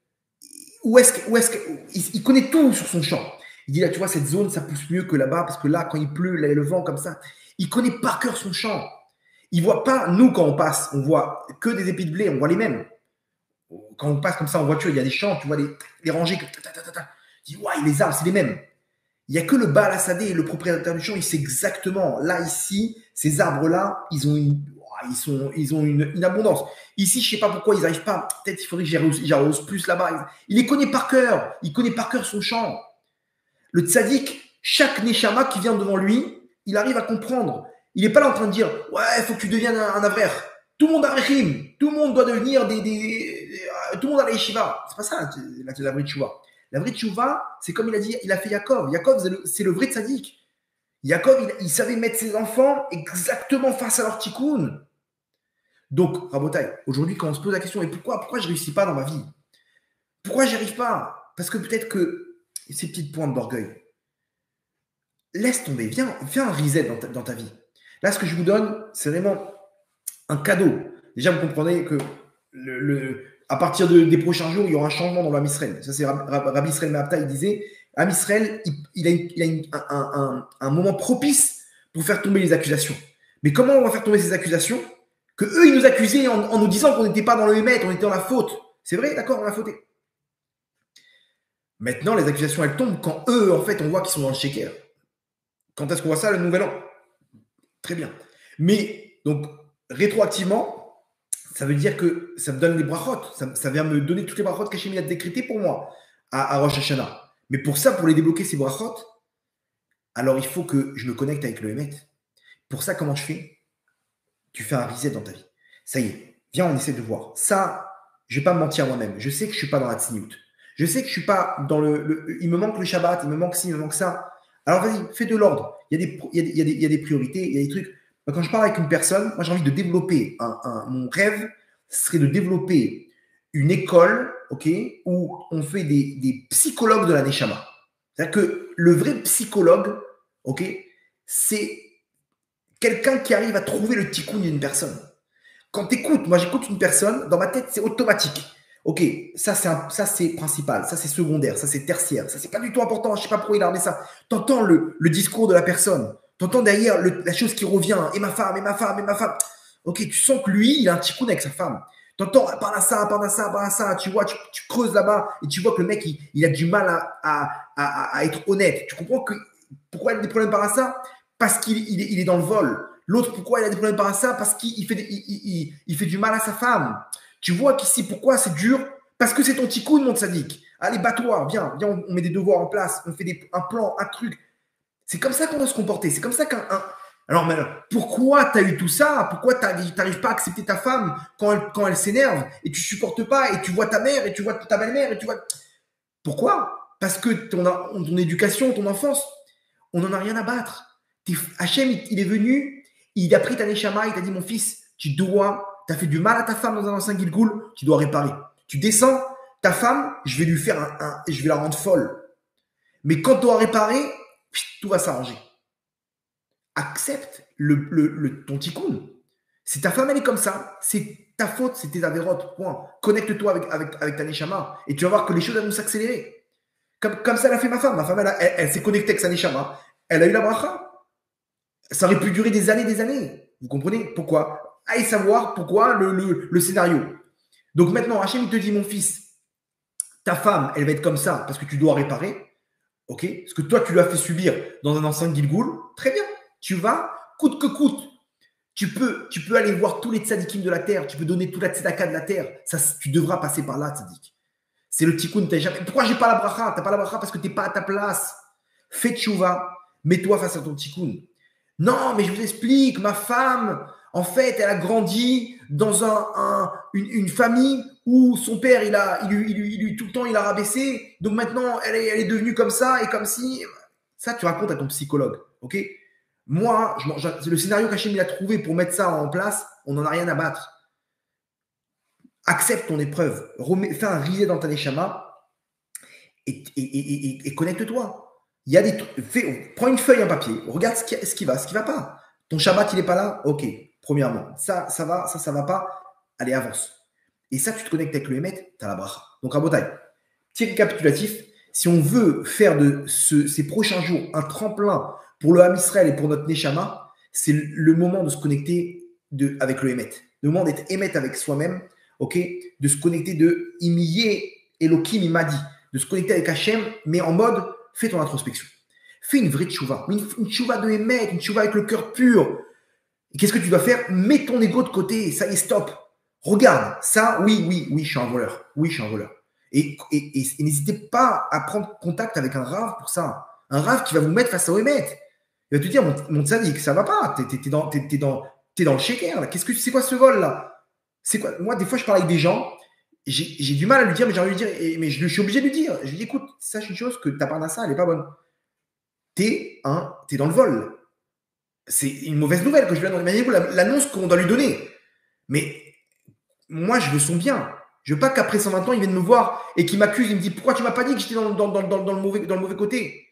il connaît tout sur son champ. Il dit là, tu vois, cette zone, ça pousse mieux que là-bas, parce que là, quand il pleut, là, il y a le vent comme ça. Il connaît par cœur son champ. Il ne voit pas, nous, quand on passe, on voit que des épis de blé, on voit les mêmes. Quand on passe comme ça en voiture, il y a des champs, tu vois les rangées. Il dit, ouais, les arbres, c'est les mêmes. Il n'y a que le Baal Hasadeh, le propriétaire du champ, il sait exactement. Là, ici, ces arbres-là, ils ont une abondance. Ici, je ne sais pas pourquoi ils n'arrivent pas. Peut-être qu'il faudrait que j'arrose plus là-bas. Il les connaît par cœur. Il connaît par cœur son champ. Le tzaddik, chaque neshama qui vient devant lui, il arrive à comprendre. Il n'est pas là en train de dire « Ouais, il faut que tu deviennes un avraire. Tout le monde a rechim. Tout le monde doit devenir tout le monde a la yeshiva. » C'est pas ça la vraie tchouva. La vraie tchouva, c'est comme il a dit, il a fait Yaakov. Yaakov, c'est le vrai tzaddik. Yaakov, il savait mettre ses enfants exactement face à leur tikkun. Donc, Rabotai, aujourd'hui, quand on se pose la question « Et pourquoi je ne réussis pas dans ma vie? Pourquoi je n'y arrive pas ?» Parce que peut-être que ces petites pointes d'orgueil. Laisse tomber, viens un reset dans ta vie. Là, ce que je vous donne, c'est vraiment un cadeau. Déjà, vous comprenez que à partir des prochains jours, il y aura un changement dans l'Am Israël. Ça, c'est Rabbi Israël Mehabta, il disait, Am Israël, il a un moment propice pour faire tomber les accusations. Mais comment on va faire tomber ces accusations? Que eux, ils nous accusaient en nous disant qu'on n'était pas dans le émet, on était dans la faute. C'est vrai, d'accord, on a fauté. Maintenant, les accusations, elles tombent quand eux, en fait, on voit qu'ils sont dans le sheker. Quand est-ce qu'on voit ça, le nouvel an? Très bien. Mais, donc, rétroactivement, ça veut dire que ça me donne des brachot. Ça vient me donner toutes les brachot qu'Hachem a décrétées pour moi à Rosh Hashanah. Mais pour ça, pour les débloquer, ces brachot, alors il faut que je me connecte avec le Hémet. Pour ça, comment je fais? Tu fais un reset dans ta vie. Ça y est, viens, on essaie de voir. Ça, je ne vais pas me mentir à moi-même. Je sais que je ne suis pas dans la tsniout. Je sais que je ne suis pas dans il me manque le Shabbat, il me manque ci, il me manque ça. Alors vas-y, fais de l'ordre. Il y a des priorités, il y a des trucs. Quand je parle avec une personne, moi j'ai envie de développer mon rêve, ce serait de développer une école, ok, où on fait des psychologues de la Neshama. C'est-à-dire que le vrai psychologue, ok, c'est quelqu'un qui arrive à trouver le tikkun d'une personne. Quand tu écoutes, moi j'écoute une personne, dans ma tête c'est automatique. Ok, ça c'est principal, ça c'est secondaire, ça c'est tertiaire, ça c'est pas du tout important, je sais pas pourquoi il a remis ça. Tu entends le discours de la personne, tu entends derrière la chose qui revient, et ma femme, et ma femme, et ma femme. Ok, tu sens que lui, il a un tikkun avec sa femme. Tu entends par là ça, tu vois, tu creuses là-bas, et tu vois que le mec, il a du mal à être honnête. Tu comprends pourquoi il a des problèmes par là ça? Parce qu'il est dans le vol. L'autre, pourquoi il a des problèmes par là ça? Parce qu'il fait du mal à sa femme. Tu vois qu'ici, pourquoi c'est dur? Parce que c'est ton tikkun, mon tzaddik. Allez, bats-toi, viens, on met des devoirs en place, on fait un plan, un truc. C'est comme ça qu'on doit se comporter. C'est comme ça Alors, pourquoi tu as eu tout ça? Pourquoi tu n'arrives pas à accepter ta femme quand elle s'énerve et tu ne supportes pas et tu vois ta mère et tu vois ta belle-mère et tu vois… Pourquoi? Parce que ton éducation, ton enfance, on n'en a rien à battre. Hachem, il est venu, il a pris ta neshama, il t'a dit, mon fils, tu as fait du mal à ta femme dans un ancien Gilgoul, tu dois réparer. Tu descends, ta femme, je vais la rendre folle. Mais quand tu auras réparé, tout va s'arranger. Accepte ton tikkun. Si ta femme, elle est comme ça, c'est ta faute, c'est tes avérotes, point. Connecte-toi avec ta neshama et tu vas voir que les choses vont s'accélérer. Comme ça, elle a fait ma femme. Ma femme, elle s'est connectée avec sa neshama. Elle a eu la bracha. Ça aurait pu durer des années, des années. Vous comprenez pourquoi? Allez savoir pourquoi le scénario. Donc maintenant, Hachem, il te dit, mon fils, ta femme, elle va être comme ça parce que tu dois réparer. Ok? Parce que toi, tu l'as fait subir dans un enceinte Gilgoul. Très bien. Tu vas, coûte que coûte. Tu peux aller voir tous les tzadikim de la terre. Tu peux donner toute la tzedaka de la terre. Ça, tu devras passer par là, tzadik. C'est le tikkun. Pourquoi j'ai pas la bracha? T'as pas la bracha parce que t'es pas à ta place. Fais tchouva. Mets-toi face à ton tikkun. Non, mais je vous explique. Ma femme, en fait, elle a grandi dans une famille où son père, tout le temps, il a rabaissé. Donc maintenant, elle est devenue comme ça et comme si. Ça, tu racontes à ton psychologue. Ok? Moi, le scénario qu'Hachem il a trouvé pour mettre ça en place, on n'en a rien à battre. Accepte ton épreuve. Fais un risé dans ta neshama et connecte-toi. Il y a des trucs. Prends une feuille, un papier. Regarde ce qui va pas. Ton Shabbat, il n'est pas là? Ok, premièrement. Ça va pas. Allez, avance. Et ça, tu te connectes avec le Hémet, tu as la bracha. Donc, Rabotai, petit récapitulatif. Si on veut faire de ces prochains jours un tremplin pour le Ham Israël et pour notre Neshama, c'est le moment de se connecter avec le Hémet. Le moment d'être Hémet avec soi-même, ok, de se connecter de Imiye Elohim Imadi, de se connecter avec Hachem, mais en mode, fais ton introspection. Fais une vraie tchouva, une tchouva de Hémet, une tchouva avec le cœur pur. Et qu'est-ce que tu dois faire? Mets ton ego de côté, ça y est, stop. Regarde, ça, oui, je suis un voleur. Oui, je suis un voleur. Et n'hésitez pas à prendre contact avec un rave pour ça. Un rave qui va vous mettre face au Hémet. Il va te dire, mon tzaddik, ça va pas. T'es dans le shaker. C'est quoi ce vol là? C'est quoi? Moi, des fois, je parle avec des gens. J'ai du mal à lui dire, mais j'ai envie de lui dire, mais je suis obligé de lui dire. Je lui dis, écoute, sache une chose, que ta parnassa, elle n'est pas bonne. T'es dans le vol. C'est une mauvaise nouvelle que je viens de donner. Imaginez-vous l'annonce qu'on doit lui donner. Mais moi, je veux son bien. Je veux pas qu'après 120 ans, il vienne me voir et qu'il m'accuse. Il me dit, pourquoi tu m'as pas dit que j'étais dans le mauvais côté?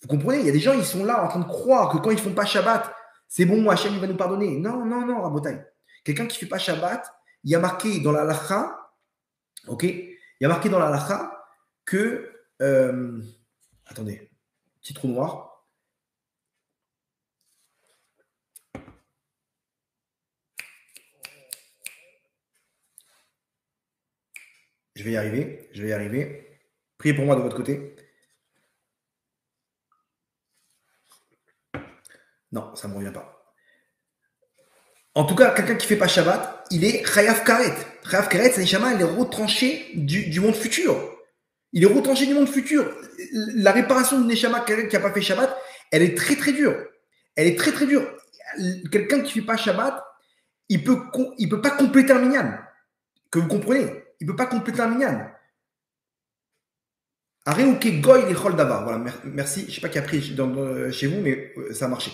Vous comprenez? Il y a des gens, ils sont là en train de croire que quand ils font pas Shabbat, c'est bon, Hachem, il va nous pardonner. Non, Rabotai. Quelqu'un qui fait pas Shabbat, il y a marqué dans la halakha, ok? Il y a marqué dans la halakha que, attendez, petit trou noir. Je vais y arriver. Priez pour moi de votre côté. Non, ça ne me revient pas. En tout cas, quelqu'un qui ne fait pas Shabbat, il est Chayav Karet. Chayav Karet, c'est Neshama, il est retranché du monde futur. Il est retranché du monde futur. La réparation de Neshama, quelqu'un qui n'a pas fait Shabbat, elle est très très dure. Elle est très très dure. Quelqu'un qui ne fait pas Shabbat, il peut pas compléter un minyan. Que vous comprenez? Il ne peut pas compléter un minyan. Areuke goy lechol davar. Voilà, merci. Je ne sais pas qui a pris chez vous, mais ça a marché.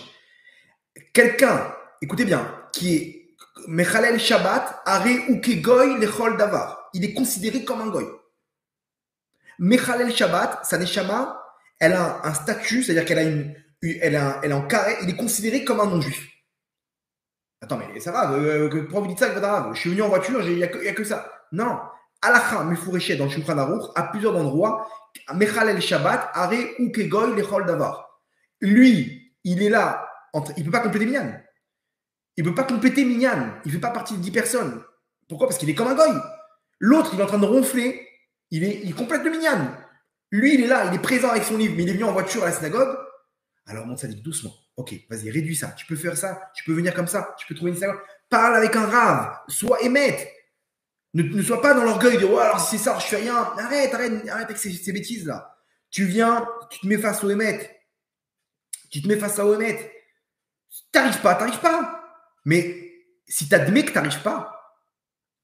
Quelqu'un, écoutez bien, qui est Mechalel Shabbat, Areuke goy lechol davar. Il est considéré comme un goy. Mechalel Shabbat, sa neshama, elle a un statut, c'est-à-dire qu'elle est en carré, il est considéré comme un non-juif. Attends, mais ça va, pourquoi vous dites ça, Gvadarav? Je suis venu en voiture, il n'y a que ça. Non. Alacha Mefureshet dans le Shulchan Aruch, à plusieurs endroits, Mechalel Shabbat, Are Ukegoy Lechol Davar. Lui, il est là, il ne peut pas compléter Minyan. Il ne peut pas compléter Minyan. Il ne fait pas partie de 10 personnes. Pourquoi? Parce qu'il est comme un goy. L'autre, il est en train de ronfler, il complète le Minyan. Lui, il est là, il est présent avec son livre, mais il est venu en voiture à la synagogue. Alors, monte ça dit doucement. Ok, vas-y, réduis ça. Tu peux faire ça, tu peux venir comme ça, tu peux trouver une synagogue. Parle avec un rave, sois émette. Ne sois pas dans l'orgueil de « oh, alors si c'est ça, je fais rien ». Arrête avec ces bêtises-là. Tu viens, tu te mets face au émette. T'arrives pas. Mais si tu admets que tu n'arrives pas,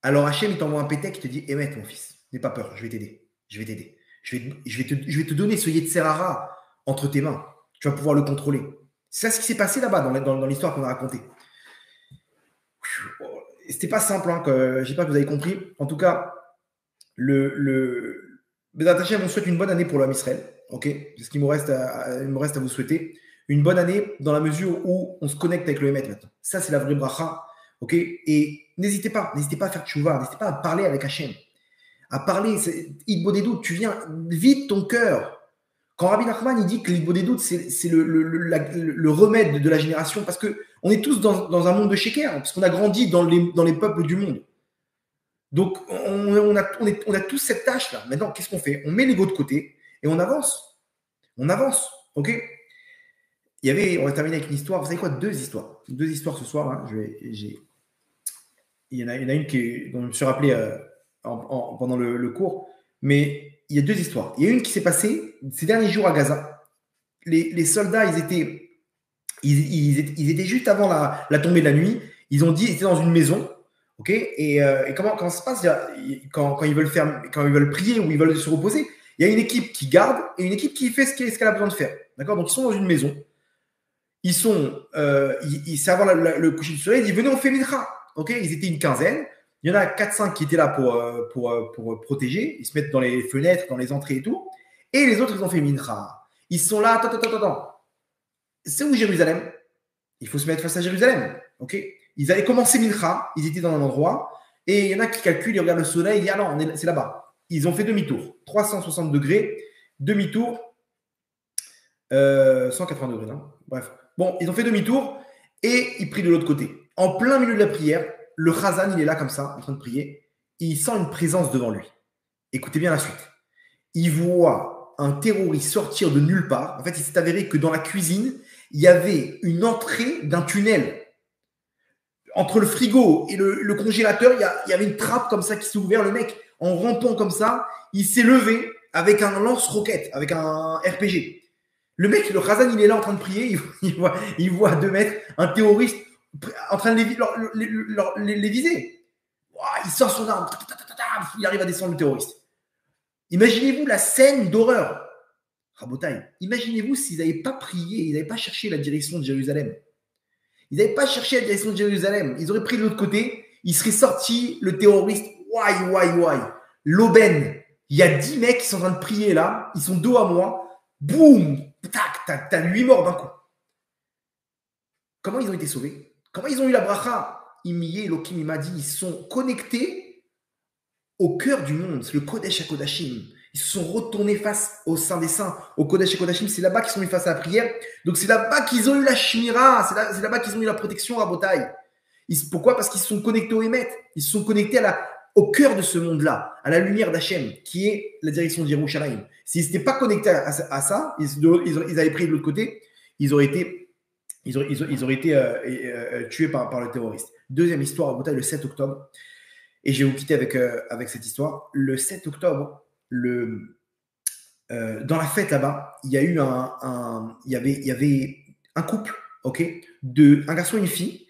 alors Hachem, il t'envoie un pétec qui te dit « émette, mon fils, n'aie pas peur, je vais t'aider. Je vais te donner ce Yetzerara entre tes mains. Tu vas pouvoir le contrôler. » C'est ça ce qui s'est passé là-bas dans l'histoire qu'on a racontée. C'était pas simple, hein, je ne sais pas que vous avez compris. En tout cas, Bézat Hachem, on souhaite une bonne année pour l'homme Israël. Ok, c'est ce qu'il il me reste à vous souhaiter. Une bonne année dans la mesure où on se connecte avec le Hémet maintenant. Ça, c'est la vraie bracha. Ok, et n'hésitez pas à faire tchouva, n'hésitez pas à parler avec Hachem. À parler, Idbo des doutes, tu viens, vide ton cœur. Quand Rabbi Nachman il dit que l'Idbo des doutes, c'est le remède de la génération, parce qu'on est tous dans un monde de sheker, parce qu'on a grandi dans les peuples du monde. Donc, on a tous cette tâche-là. Maintenant, qu'est-ce qu'on fait? On met l'ego de côté et on avance. On avance, ok? On va terminer avec une histoire. Vous savez quoi? Deux histoires ce soir. Hein. Il y en a une dont je me suis rappelé pendant le cours. Mais il y a deux histoires. Il y a une qui s'est passée ces derniers jours à Gaza. Les soldats, ils étaient juste avant la tombée de la nuit. Ils étaient dans une maison. Ok, et comment ça se passe quand ils veulent prier ou ils veulent se reposer? Il y a une équipe qui garde et une équipe qui fait ce qu'elle a besoin de faire. D'accord? Donc ils sont dans une maison. C'est avant le coucher du soleil. Ils venaient, on fait mincha. Ok, ils étaient une quinzaine. Il y en a 4-5 qui étaient là pour protéger. Ils se mettent dans les fenêtres, dans les entrées et tout. Et les autres, ils ont fait mincha. Ils sont là. Attends. C'est où Jérusalem? Il faut se mettre face à Jérusalem. Ok. Ils avaient commencé mincha. Ils étaient dans un endroit. Et il y en a qui calculent, ils regardent le soleil. Ils disent, ah non, c'est là-bas. Ils ont fait demi-tour. 360 degrés. Demi-tour. 180 degrés, non? Bref. Bon, ils ont fait demi-tour et ils prient de l'autre côté. En plein milieu de la prière, le Chazan, il est là comme ça, en train de prier. Et il sent une présence devant lui. Écoutez bien la suite. Il voit un terroriste sortir de nulle part. En fait, il s'est avéré que dans la cuisine, il y avait une entrée d'un tunnel. Entre le frigo et le congélateur, il y avait une trappe comme ça qui s'est ouverte. Le mec, en rampant comme ça, il s'est levé avec un lance-roquette, avec un RPG. Le mec, le Chazan, il est là en train de prier. Il voit à 2 mètres un terroriste en train de les viser. Il sort son arme. Il arrive à descendre le terroriste. Imaginez-vous la scène d'horreur. Rabotaï, imaginez-vous s'ils n'avaient pas prié, ils n'avaient pas cherché la direction de Jérusalem. Ils n'avaient pas cherché la direction de Jérusalem. Ils auraient pris de l'autre côté. Il serait sorti, le terroriste. Ouai. L'aubaine. Il y a 10 mecs qui sont en train de prier là. Ils sont dos à moi. Boum. Tac, t'as 8 morts d'un coup. Comment ils ont été sauvés? Comment ils ont eu la bracha? Imiye, Elohim, il m'a dit, ils sont connectés au cœur du monde. C'est le Kodesh HaKodashim. Ils se sont retournés face au Saint des Saints, au Kodesh HaKodashim. C'est là-bas qu'ils sont mis face à la prière. Donc c'est là-bas qu'ils ont eu la Shmira. C'est là-bas qu'ils ont eu la protection à Botaï. Pourquoi? Parce qu'ils se sont connectés au Hémet. Ils se sont connectés au cœur de ce monde-là, à la lumière d'Hachem, qui est la direction de Yerushalayim. S'ils n'étaient pas connectés à ça, ils avaient pris de l'autre côté, ils auraient été tués par le terroriste. Deuxième histoire à Botaï, le 7 octobre. Et je vais vous quitter avec cette histoire. Le 7 octobre, dans la fête là-bas, il y a eu il y avait un couple, ok, un garçon et une fille,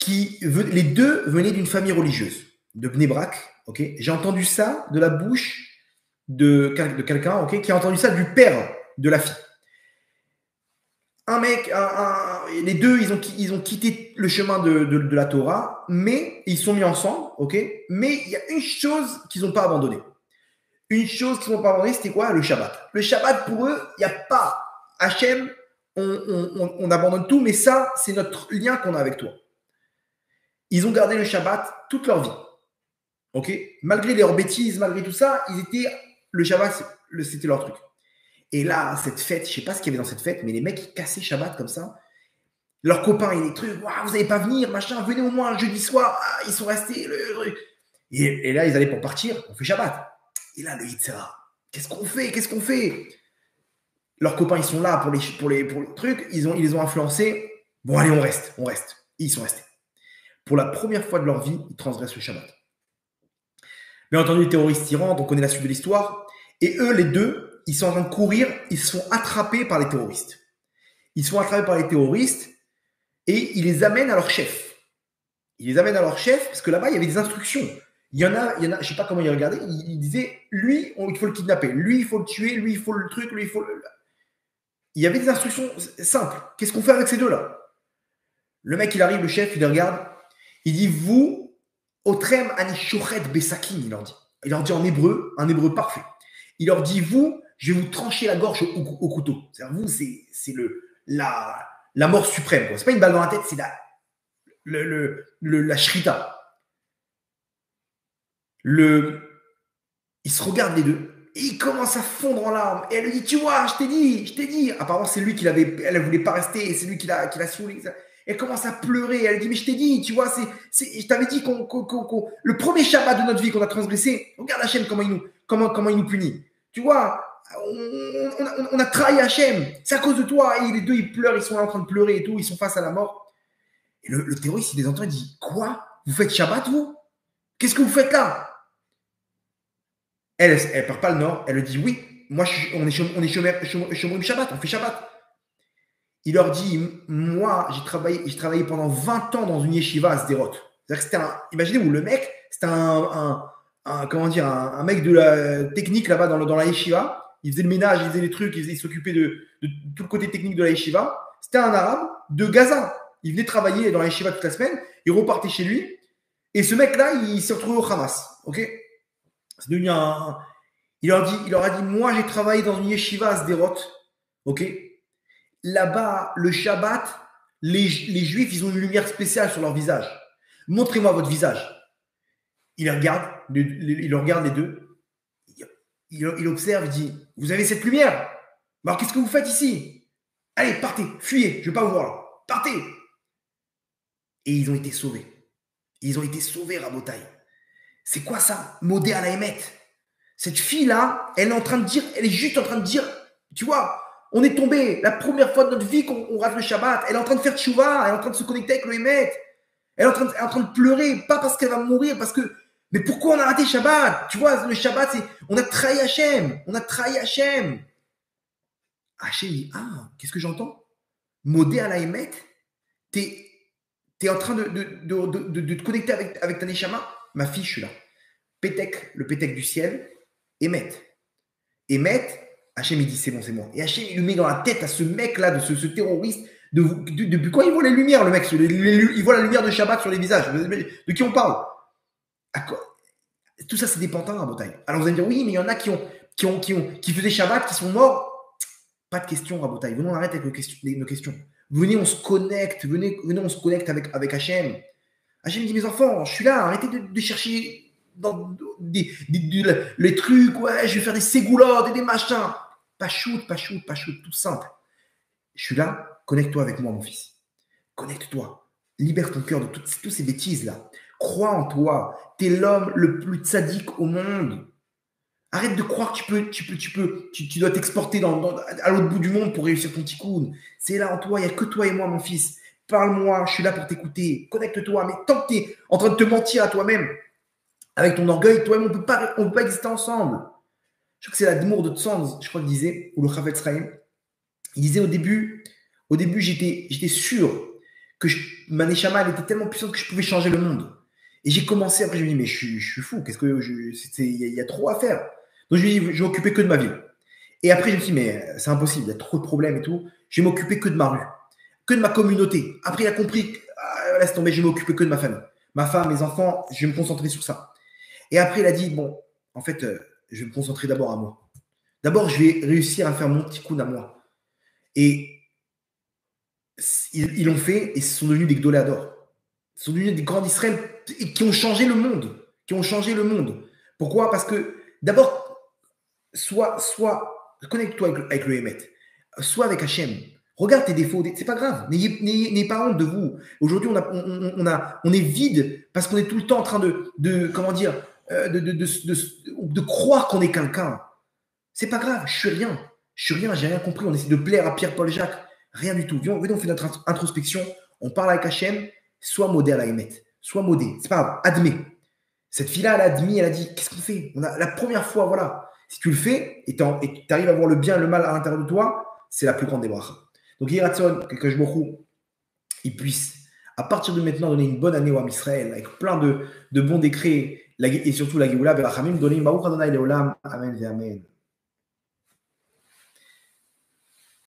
les deux venaient d'une famille religieuse, de Bnei Brak, ok. J'ai entendu ça de la bouche de quelqu'un, ok, qui a entendu ça du père de la fille. Un mec, les deux, ils ont quitté le chemin de la Torah, mais ils sont mis ensemble, ok. Mais il y a une chose qu'ils n'ont pas abandonnée. Une chose qu'ils n'ont pas abandonnée, c'était quoi? Le Shabbat. Le Shabbat, pour eux, il n'y a pas Hachem, on abandonne tout, mais ça, c'est notre lien qu'on a avec toi. Ils ont gardé le Shabbat toute leur vie. Ok? Malgré leurs bêtises, malgré tout ça, le Shabbat, c'était leur truc. Et là, cette fête, je ne sais pas ce qu'il y avait dans cette fête, mais les mecs, ils cassaient Shabbat comme ça. Leurs copains, ils les trucs, vous n'allez pas venir, machin, venez au moins un jeudi soir. Ils sont restés. Et là, ils allaient pour partir, on fait Shabbat. Et là, le Yitzhara, qu'est-ce qu'on fait? Leurs copains, ils sont là pour les trucs, ils les ont influencés. Bon, allez, on reste. Ils sont restés. Pour la première fois de leur vie, ils transgressent le Shabbat. Bien entendu, les terroristes y rentrent, on connaît la suite de l'histoire. Et eux, les deux, ils sont en train de courir, ils se font attraper par les terroristes. Et ils les amènent à leur chef. Parce que là-bas, il y avait des instructions. Il y en a, je ne sais pas comment ils regardaient, ils disaient, lui, il faut le kidnapper, lui, il faut le tuer, lui, il faut le truc, lui, il faut le... Il y avait des instructions simples. Qu'est-ce qu'on fait avec ces deux-là? Le mec, il arrive, le chef, il les regarde, il dit, vous, Otrem ani shochet besakin, il leur dit. Il leur dit en hébreu, un hébreu parfait. il leur dit, vous, je vais vous trancher la gorge au couteau. C'est-à-dire, vous, c'est la mort suprême. Ce n'est pas une balle dans la tête, c'est la shrita. Ils se regardent les deux. Et il commence à fondre en larmes. Et elle lui dit, tu vois, je t'ai dit. Apparemment, c'est lui elle ne voulait pas rester. Et c'est lui qui l'a saoulé. Elle commence à pleurer. Elle dit, mais je t'ai dit, tu vois, je t'avais dit le premier Shabbat de notre vie qu'on a transgressé, regarde Hachem comment il nous punit. Tu vois, on a trahi Hachem. C'est à cause de toi. Et les deux, ils pleurent. Ils sont là en train de pleurer et tout. Ils sont face à la mort. Et le terroriste, il les entend. Il dit, quoi? Vous faites Shabbat, vous? Qu'est-ce que vous faites là? Elle ne part pas le nord. Elle lui dit, oui, moi, on est Shomrim Shabbat. On fait Shabbat. Il leur dit, moi, j'ai travaillé pendant 20 ans dans une yeshiva à Sderot. C'est-à-dire que imaginez-vous, le mec, c'était un mec de la technique là-bas dans la yeshiva. Il faisait le ménage, il faisait les trucs, il s'occupait de tout le côté technique de la yeshiva. C'était un arabe de Gaza. Il venait travailler dans la yeshiva toute la semaine. Il repartait chez lui. Et ce mec-là, il s'est retrouvé au Hamas. Ok? C'est devenu il leur a dit, moi, j'ai travaillé dans une yeshiva à Sderot. Ok? Là-bas, le Shabbat, les Juifs, ils ont une lumière spéciale sur leur visage. Montrez-moi votre visage. Il regarde les deux. Il observe, il dit, vous avez cette lumière? Alors, qu'est-ce que vous faites ici? Allez, partez, fuyez, je ne vais pas vous voir là. Partez. Et ils ont été sauvés. Ils ont été sauvés, Rabotai. C'est quoi ça? Modé à la Hémet. Cette fille-là, elle est juste en train de dire, tu vois, on est tombé, la première fois de notre vie qu'on rate le Shabbat. Elle est en train de faire tchouva, elle est en train de se connecter avec le Hémet. Elle est en train de pleurer, pas parce qu'elle va mourir, parce que, mais pourquoi on a raté Shabbat? Tu vois, le Shabbat, on a trahi Hachem. On a trahi Hachem. Hachem dit, qu'est-ce que j'entends? Modé à la Hémet, t'es en train de te connecter avec ta Neshama? Ma fille, je suis là. Pétek, le Pétek du ciel, Hémet. Hémet, Hachem, il dit, c'est bon, c'est moi. Et Hachem, il lui met dans la tête à ce mec-là, de ce terroriste, depuis quand il voit les lumières, le mec? Il voit la lumière de Shabbat sur les visages. De qui on parle? Tout ça, c'est des pantins à Rabotai. Alors vous allez me dire, oui, mais il y en a qui faisaient Shabbat, qui sont morts. Pas de question, Rabotai. Venons, on arrête avec nos questions. Venez, on se connecte. Venez, on se connecte avec Hachem. Hachem dit, mes enfants, je suis là, arrêtez de chercher dans les trucs, ouais, je vais faire des ségoulottes et des machins. Pas shoot, tout simple. Je suis là, connecte-toi avec moi, mon fils. Connecte-toi. Libère ton cœur de toutes ces bêtises-là. Crois en toi. T'es l'homme le plus tzaddik au monde. Arrête de croire que tu dois t'exporter à l'autre bout du monde pour réussir ton tikkun. C'est là en toi, il n'y a que toi et moi, mon fils. Parle-moi, je suis là pour t'écouter. Connecte-toi. Mais tant que tu es en train de te mentir à toi-même, avec ton orgueil, toi-même, on ne peut pas exister ensemble. Je crois que c'est l'Admour de Tzanz, je crois qu'il disait, ou le Chavetz Chaim. Il disait au début, j'étais sûr que ma Neshama, elle était tellement puissante que je pouvais changer le monde. Et j'ai commencé, après je me dis, mais je suis fou, il y a trop à faire. Donc je vais m'occuper que de ma ville. Et après je me suis dit, mais c'est impossible, il y a trop de problèmes et tout. Je vais m'occuper que de ma rue, que de ma communauté. Après il a compris, laisse tomber, je vais m'occuper que de ma famille. Ma femme, mes enfants, je vais me concentrer sur ça. Et après il a dit, bon, en fait, je vais me concentrer d'abord à moi. D'abord, je vais réussir à faire mon tikkun à moi. Et ils l'ont fait et ils sont devenus des Gdoléador. Ils sont devenus des grands d'Israël qui ont changé le monde. Pourquoi? Parce que d'abord, soit connecte-toi avec le Hémet, soit avec Hachem. Regarde tes défauts, c'est pas grave. N'ayez pas honte de vous. Aujourd'hui, on est vide parce qu'on est tout le temps en train de croire qu'on est quelqu'un. C'est pas grave, je suis rien, j'ai rien compris. On essaie de plaire à Pierre-Paul Jacques, rien du tout. Venez, on fait notre introspection, on parle avec Hachem, sois modé à la Hémet, sois modé, c'est pas grave, admets. Cette fille-là, elle a admis, elle a dit, qu'est-ce qu'on fait? La première fois, voilà. Si tu le fais et tu arrives à voir le bien et le mal à l'intérieur de toi, c'est la plus grande des brachas. Donc, Yiratson, que je il puisse, à partir de maintenant, donner une bonne année au Ham Israël, avec plein de bons décrets, et surtout la Géoula, Berachamim, donner une Baruch Adonai Leolam, Amen et Amen.